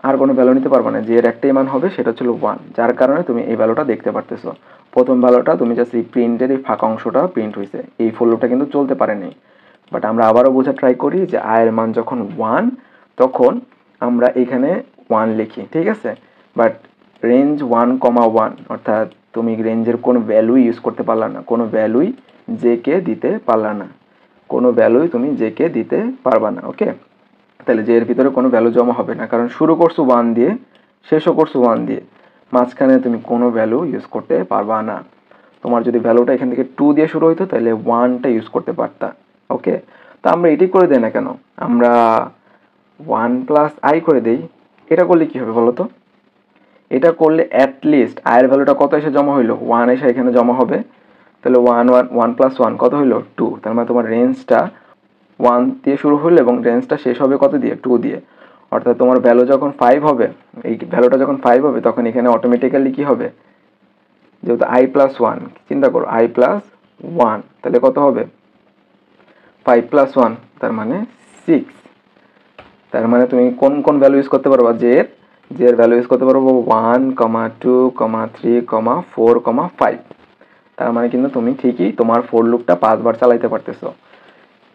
আর কোনো ভ্যালু নিতে পারবা না, যে এর একটাই মান হবে সেটা হচ্ছে 1, যার কারণে তুমি এই ভ্যালুটা দেখতে পারতেছো। প্রথম ভ্যালুটা তুমি জাস্ট এই প্রিন্টের এই ফাঁকা অংশটা প্রিন্ট হয়েছে, এই ফর লুপটা কিন্তু চলতে পারেনি। বাট আমরা আবারও বোঝা ট্রাই করি যে আয়ের মান যখন 1 তখন আমরা এখানে 1 লিখি, ঠিক আছে। বাট রেঞ্জ 1,1 অর্থাৎ তুমি রেঞ্জের কোনো ভ্যালুই ইউজ করতে পারলা না, কোনো ভ্যালুই জে কে দিতে পারলা না, কোনো ভ্যালুই তুমি জে কে দিতে পারবা না। ওকে, তাহলে যে এর ভিতরে কোনো ভ্যালু জমা হবে না, কারণ শুরু করছো 1 দিয়ে, শেষও করছো 1 দিয়ে, মাঝখানে তুমি কোনো ভ্যালু ইউজ করতে পারবা না। তোমার যদি ভ্যালুটা এখান থেকে 2 দিয়ে শুরু হইতো তাহলে 1টা ইউজ করতে পারতা। ওকে, তো আমরা এটাই করে দেই না কেন, আমরা 1 প্লাস আই করে দেই। এটা করলে কি হবে বলো তো? এটা করলে অ্যাটলিস্ট আয়ের ভ্যালুটা কত এসে জমা হইলো? 1 এসে এখানে জমা হবে। তাহলে 1 প্লাস 1 কত হইলো? 2। তার মানে তোমার রেঞ্জটা 1 দিয়ে শুরু হলো এবং রেঞ্জটা শেষ হবে কত দিয়ে? 2 দিয়ে। অর্থাৎ তোমার ভ্যালু যখন 5 হবে, এই ভ্যালুটা যখন 5 হবে তখন এখানে অটোমেটিক্যালি কি হবে? যেহেতু আই প্লাস 1, চিন্তা করো আই প্লাস 1, তাহলে কত হবে? 5 প্লাস 1 তার মানে 6। তার মানে তুমি কোন কোন ভ্যালু ইউজ করতে পারবা? জে এর ভ্যালু ইউজ করতে পারবো 1, 2, 3, 4, 5। তার মানে কিন্তু তুমি ঠিকই তোমার ফোর লুপটা 5 বার চালাইতে পারতেছো।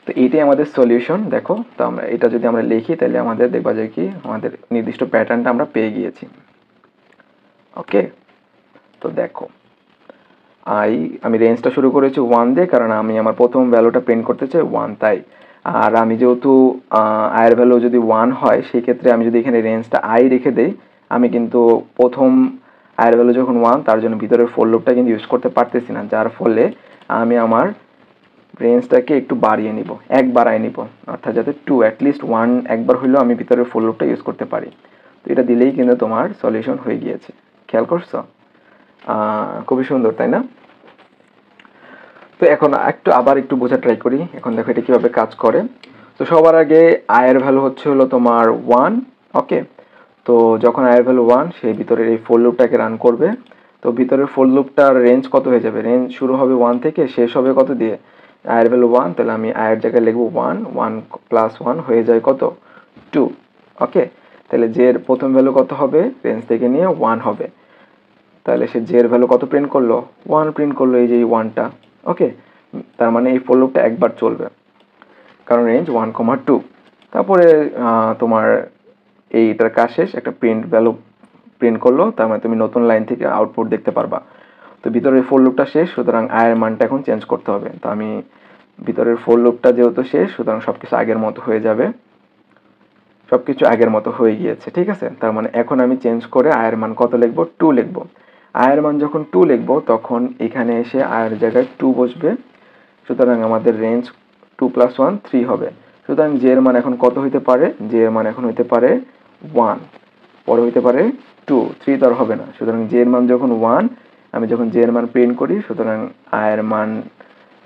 তো এইটাই আমাদের সলিউশন। দেখো, তো আমরা এটা যদি আমরা লিখি তাহলে আমাদের দেখবা যায় কি আমাদের নির্দিষ্ট প্যাটার্নটা আমরা পেয়ে গিয়েছি। ওকে, তো দেখো আমি রেঞ্জটা শুরু করেছি 1 দিয়ে, কারণ আমি আমার প্রথম ভ্যালুটা প্রিন্ট করতে চাই 1, তাই। আর আমি যেহেতু আয়ের ভ্যালু যদি 1 হয় সেই ক্ষেত্রে আমি যদি এখানে রেঞ্জটা আই রেখে দেই, আমি কিন্তু প্রথম আয়ের ভ্যালু যখন 1 তার জন্য ভিতরের ফোর লুপটা কিন্তু ইউজ করতে পারতেছি না, যার ফলে আমি আমার রেঞ্জটাকে একটু বাড়িয়ে নিব, এক বাড়ায় নিব, অর্থাৎ যাতে 2 অ্যাটলিস্ট 1 একবার হইলেও আমি ভিতরের ফোর লুপটা ইউজ করতে পারি। তো এটা দিলেই কিন্তু তোমার সলিউশন হয়ে গিয়েছে। খেয়াল করছো? খুবই সুন্দর, তাই না? তো এখন আবার একটু বোঝা ট্রাই করি। এখন দেখো এটা কিভাবে কাজ করে। তো সবার আগে আয়ের ভ্যালু হচ্ছে হলো তোমার 1। ওকে, তো যখন আয়ের ভ্যালু 1 সেই ভিতরের এই ফোর লুপটাকে রান করবে। তো ভিতরের ফোর লুপটার রেঞ্জ কত হয়ে যাবে? রেঞ্জ শুরু হবে 1 থেকে, শেষ হবে কত দিয়ে? আয়ের ভ্যালু 1, তাহলে আমি আয়ের জায়গায় লিখবো 1, 1 প্লাস 1 হয়ে যায় কত? 2। ওকে, তাহলে জে এর প্রথম ভ্যালু কত হবে? রেঞ্জ থেকে নিয়ে 1 হবে। তাহলে সে জে এর ভ্যালু কত প্রিন্ট করলো? 1 প্রিন্ট করলো, এই যে এই 1টা। ওকে, তার মানে এই ফর লুপটা একবার চলবে, কারণ রেঞ্জ 1,2। তো তারপরে তোমার এইটার কাজ শেষ, একটা প্রিন্ট ভ্যালু প্রিন্ট করলো, তার মানে তুমি নতুন লাইন থেকে আউটপুট দেখতে পারবা। তো ভিতরের ফোর লুপটা শেষ, সুতরাং আয়ের মানটা এখন চেঞ্জ করতে হবে। তো আমি ভিতরের ফোর লুপটা যেহেতু শেষ, সুতরাং সবকিছু আগের মতো হয়ে যাবে, সবকিছু আগের মতো হয়ে গিয়েছে, ঠিক আছে। তার মানে এখন আমি চেঞ্জ করে আয়ের মান কত লিখবো, 2 লিখবো। আয়ের মান যখন 2 লিখবো তখন এখানে এসে আয়ের জায়গায় 2 বসবে, সুতরাং আমাদের রেঞ্জ 2 + 1 3 হবে। সুতরাং জে এর মান এখন কত হইতে পারে, জে এর মান এখন হইতে পারে 1, পরে হইতে পারে 2, 3 তো আর হবে না। সুতরাং জে এর মান যখন 1, আমি যখন জে এর মান প্রিন্ট করি, সুতরাং আয়ের মান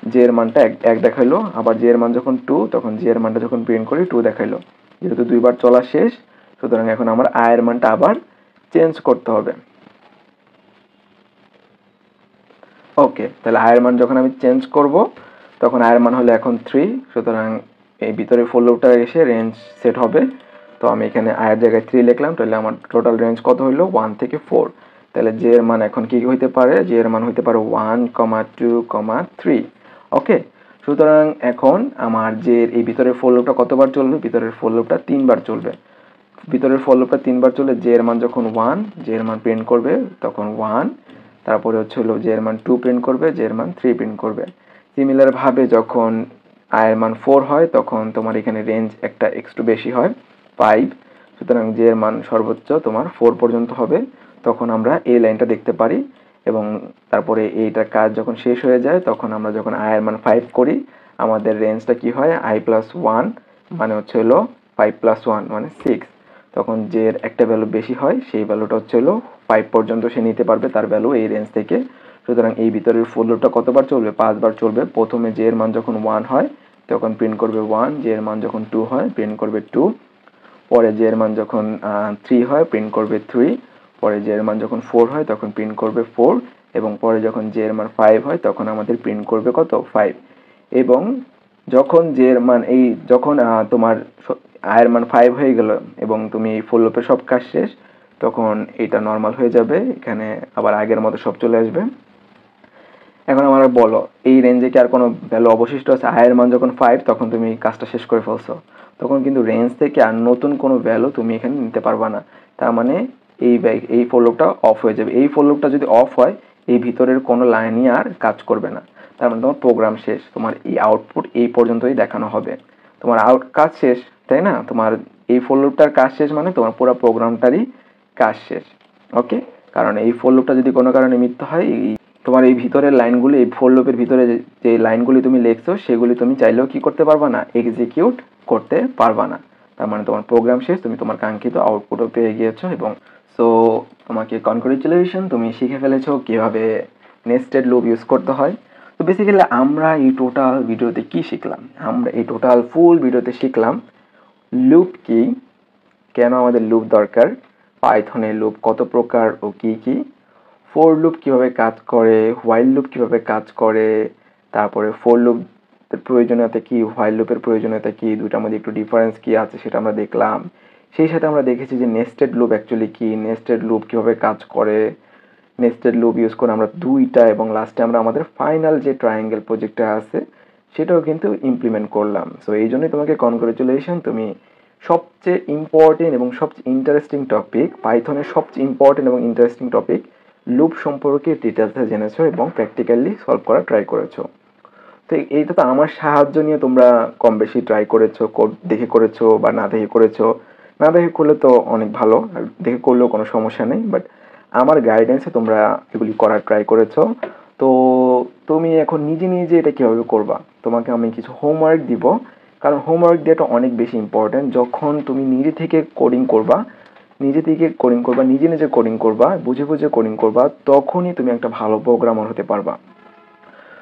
জে এর মানটা 1 দেখাইলো। আবার জে এর মান যখন 2, তখন জে এর মানটা যখন প্রিন্ট করি 2 দেখাইলো। যেহেতু দুইবার চলা শেষ, সুতরাং এখন আমার আয়ের মানটা আবার চেঞ্জ করতে হবে। ওকে, তাহলে আয়ের মান যখন আমি চেঞ্জ করব, তখন আয়ের মান হলো এখন 3, সুতরাং এই ভিতরে ফোর লুপটা এসে রেঞ্জ সেট হবে। তো আমি এখানে আয়ের জায়গায় 3 লিখলাম, তাহলে আমার টোটাল রেঞ্জ কত হইলো, 1 থেকে 4। তাহলে জে এর মান এখন কি হইতে পারে, জে এর মান হইতে পারে 1, 2, 3। ওকে, সুতরাং এখন আমার যে এই ভিতরের ফোর লুপটা কতবার চলবে, ভিতরের ফোর লুপটা 3 বার চলবে। ভিতরের ফর লুপটা 3 বার চলে, জে এর মান যখন 1, জে এর মান প্রিন্ট করবে তখন 1, তারপরে হলো জে এর মান 2 প্রিন্ট করবে, জে এর মান 3 প্রিন্ট করবে। সিমিলার ভাবে যখন আয়ের মান 4 হয়, তখন তোমার এখানে রেঞ্জ একটা একটু বেশি হয়, 5। সুতরাং জে এর মান সর্বোচ্চ তোমার 4 পর্যন্ত হবে, তখন আমরা এই লাইনটা দেখতে পারি। এবং তারপরে এইটার কাজ যখন শেষ হয়ে যায়, তখন আমরা যখন আয়ের মান 5 করি, আমাদের রেঞ্জটা কি হয়, i+1 মানে হলো 5 + 1 মানে 6। তখন যে এর একটা ভ্যালু বেশি হয়, সেই ভ্যালুটা হলো 5 পর্যন্ত সে নিতে পারবে তার ভ্যালু এই রেঞ্জ থেকে। সুতরাং এই ভিতরের ফোর লুপটা কতবার চলবে, 5 বার চলবে। প্রথমে জে এর মান যখন 1 হয়, তখন প্রিন্ট করবে 1, জে এর মান যখন 2 হয়, প্রিন্ট করবে 2, পরে জে এর মান যখন 3 হয়, প্রিন্ট করবে 3, পরে জে এর মান যখন 4 হয়, তখন প্রিন্ট করবে 4, এবং পরে যখন জে এর মান 5 হয়, তখন আমাদের প্রিন্ট করবে কত, 5। এবং যখন জে এর মান এই যখন তোমার আয়ের মান 5 হয়ে গেল এবং তুমি এই ফোর লুপের সব কাজ শেষ, তখন এটা নর্মাল হয়ে যাবে, এখানে আবার আগের মতো সব চলে আসবে। এখন আমার বলো, এই রেঞ্জে কি আর কোনো ভ্যালু অবশিষ্ট আছে? আয়ের মান যখন 5, তখন তুমি কাজটা শেষ করে ফেলছো, তখন কিন্তু রেঞ্জ থেকে আর নতুন কোনো ভ্যালু তুমি এখানে নিতে পারবা না। তার মানে এই ফোর লুপটা অফ হয়ে যাবে। এই ফোর লুপটা যদি অফ হয়, এই ভিতরের কোনো লাইনই আর কাজ করবে না। তার মানে তোমার প্রোগ্রাম শেষ, তোমার এই আউটপুট এই পর্যন্তই দেখানো হবে, তোমার কাজ শেষ, তাই না? তোমার এই ফোর লুপটার কাজ শেষ মানে তোমার পুরো প্রোগ্রামটারই কাজ শেষ। ওকে, কারণ এই ফোর লুপটা যদি কোনো কারণে মিথ্যা হয়, তোমার এই ভিতরের লাইনগুলি, এই ফোর লুপের ভিতরে যে লাইনগুলি তুমি লিখছো, সেগুলি তুমি চাইলেও কি করতে পারবা না, এক্সিকিউট করতে পারবা না। তার মানে তোমার প্রোগ্রাম শেষ, তুমি তোমার কাঙ্ক্ষিত আউটপুটও পেয়ে গিয়েছো। এবং সো তোমাকে কনগ্রেচুলেশন, তুমি শিখে ফেলেছো কিভাবে নেস্টেড লুপ ইউজ করতে হয়। তো বেসিক্যালি আমরা এই টোটাল ভিডিওতে কি শিখলাম, আমরা এই টোটাল ফুল ভিডিওতে শিখলাম লুপ কি, কেন আমাদের লুপ দরকার, পাইথনের লুপ কত প্রকার ও কি কি, ফোর লুপ কিভাবে কাজ করে, হোয়াইল লুপ কিভাবে কাজ করে, তারপরে ফোর লুপের প্রয়োজনীয়তা কি, হোয়াইল লুপের প্রয়োজনীয়তা কি, দুটার মধ্যে একটু ডিফারেন্স কি আছে সেটা আমরা দেখলাম। সেই সাথে আমরা দেখেছি যে নেস্টেড লুপ অ্যাকচুয়ালি কি, নেস্টেড লুপ কিভাবে কাজ করে, নেস্টেড লুপ ইউজ করে আমরা দুইটা, এবং লাস্টে আমরা আমাদের ফাইনাল যে ট্রায়াঙ্গেল প্রজেক্টটা আছে সেটাও কিন্তু ইমপ্লিমেন্ট করলাম। সো এই জন্যই তোমাকে কনগ্রেচুলেশন, তুমি সবচেয়ে ইম্পর্টেন্ট এবং সবচেয়ে ইন্টারেস্টিং টপিক, পাইথনের সবচেয়ে ইম্পর্টেন্ট এবং ইন্টারেস্টিং টপিক লুপ সম্পর্কে ডিটেলসে জেনেছো এবং প্র্যাকটিক্যালি সলভ করার ট্রাই করেছো। তো এইটা তো আমার সাহায্য নিয়ে তোমরা কম বেশি ট্রাই করেছো, কোড দেখে করেছো বা না দেখে করেছো। না দেখে করলে তো অনেক ভালো, আর দেখে করলেও কোনো সমস্যা নেই, বাট আমার গাইডেন্সে তোমরা এগুলি করার ট্রাই করেছো। তো তুমি এখন নিজে নিজে এটা কীভাবে করবা, তোমাকে আমি কিছু হোমওয়ার্ক দিব, কারণ হোমওয়ার্ক দেওয়াটা অনেক বেশি ইম্পর্ট্যান্ট। যখন তুমি নিজে থেকে কোডিং করবা, নিজে নিজে কোডিং করবা, বুঝে বুঝে কোডিং করবা, তখনই তুমি একটা ভালো প্রোগ্রামার হতে পারবা।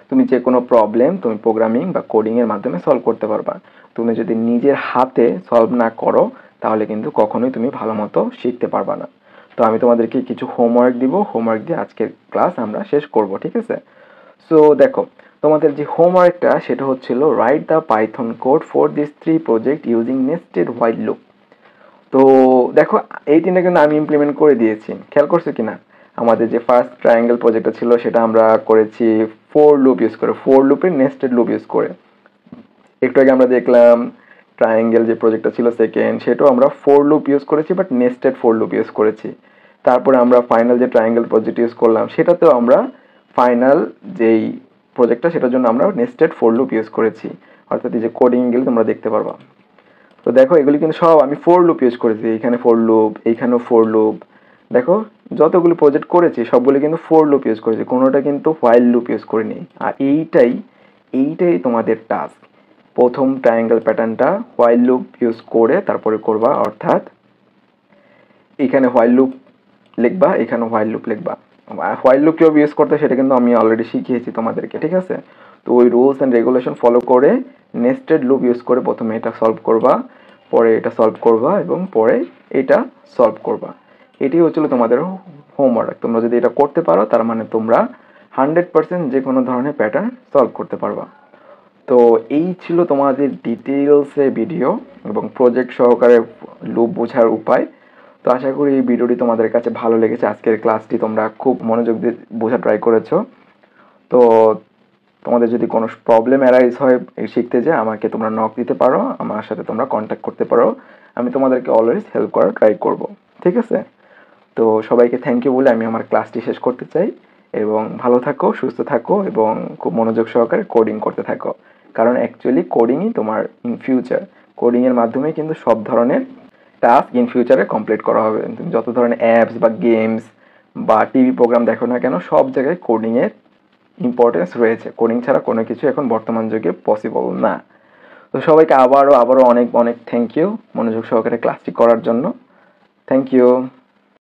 তুমি যে কোনো প্রবলেম তুমি প্রোগ্রামিং বা কোডিংয়ের মাধ্যমে সলভ করতে পারবা। তুমি যদি নিজের হাতে সলভ না করো, তাহলে কিন্তু কখনোই তুমি ভালো মতো শিখতে পারবা না। তো আমি তোমাদেরকে কিছু হোমওয়ার্ক দিব, হোমওয়ার্ক দিয়ে আজকের ক্লাস আমরা শেষ করব, ঠিক আছে? সো দেখো, তোমাদের যে হোমওয়ার্কটা সেটা হচ্ছিল write the Python code for this 3 project using nested while loop. তো দেখো, এই তিনটা কিন্তু আমি ইমপ্লিমেন্ট করে দিয়েছি, খেয়াল করছো কিনা? আমাদের যে ফার্স্ট ট্রায়াঙ্গেল প্রজেক্টটা ছিল সেটা আমরা করেছি ফোর লুপ ইউজ করে, ফোর লুপের নেস্টেড লুপ ইউজ করে। একটু আগে আমরা দেখলাম ট্রায়াঙ্গেল যে প্রজেক্টটা ছিল সেকেন্ড, সেটাও আমরা ফোর লুপ ইউজ করেছি, but nested for loop use করেছি। তারপরে আমরা ফাইনাল যে ট্রায়াঙ্গেল প্রজেক্ট ইউজ করলাম, সেটাতেও আমরা ফাইনাল যেই প্রজেক্টটা সেটার জন্য আমরা নেস্টেড ফোর লুপ ইউজ করেছি। অর্থাৎ এই যে কোডিং গেলে তোমরা দেখতে পারবা। তো দেখো এগুলি কিন্তু সব আমি ফোর লুপ ইউজ করেছি, এইখানে ফোর লুপ, এইখানেও ফোর লুপ। দেখো যতগুলি প্রজেক্ট করেছি সবগুলি কিন্তু ফোর লুপ ইউজ করেছি, কোনোটা কিন্তু হোয়াইল লুপ ইউজ করিনি। আর এইটাই তোমাদের টাস্ক। প্রথম ট্রায়াঙ্গেল প্যাটার্নটা হোয়াইল লুপ ইউজ করে তারপরে করবা, অর্থাৎ এখানে হোয়াইল লুপ লিখবা, এখানে হোয়াইল লুপ লিখবা। হোয়াইল লুপ কীভাবে ইউজ করতে সেটা কিন্তু আমি অলরেডি শিখিয়েছি তোমাদেরকে, ঠিক আছে? তো ওই রুলস অ্যান্ড রেগুলেশন ফলো করে নেস্টেড লুপ ইউজ করে প্রথমে এটা সলভ করবা, পরে এটা সলভ করবা এবং পরে এটা সলভ করবা। এটি হচ্ছিল তোমাদের হোমওয়ার্ক। তোমরা যদি এটা করতে পারো তার মানে তোমরা 100% যে কোনো ধরনের প্যাটার্ন সলভ করতে পারবা। তো এই ছিল তোমাদের ডিটেলসে ভিডিও এবং প্রজেক্ট সহকারে লুপ বোঝার উপায়। তো আশা করি এই ভিডিওটি তোমাদের কাছে ভালো লেগেছে। আজকের ক্লাসটি তোমরা খুব মনোযোগ দিয়ে বোঝা ট্রাই করেছো। তো তোমাদের যদি কোনো প্রবলেম অ্যারাইজ হয় শিখতে যে আমাকে তোমরা নক দিতে পারো, আমার সাথে তোমরা কন্ট্যাক্ট করতে পারো, আমি তোমাদেরকে অলওয়েজ হেল্প করার ট্রাই করব, ঠিক আছে? তো সবাইকে থ্যাংক ইউ বলে আমি আমার ক্লাসটি শেষ করতে চাই। এবং ভালো থাকো, সুস্থ থাকো এবং খুব মনোযোগ সহকারে কোডিং করতে থাকো, কারণ অ্যাকচুয়ালি কোডিংই তোমার ইন ফিউচার। কোডিংয়ের মাধ্যমে কিন্তু সব ধরনের টাস্ক ইন ফিউচারে কমপ্লিট করা হবে। তুমি যত ধরনের অ্যাপস বা গেমস বা টিভি প্রোগ্রাম দেখো না কেন, সব জায়গায় কোডিংয়ের ইম্পর্টেন্স রয়েছে। কোডিং ছাড়া কোনো কিছু এখন বর্তমান যুগে পসিবল না। তো সবাইকে আবারও অনেক অনেক থ্যাংক ইউ মনোযোগ সহকারে ক্লাসটি করার জন্য। Thank you.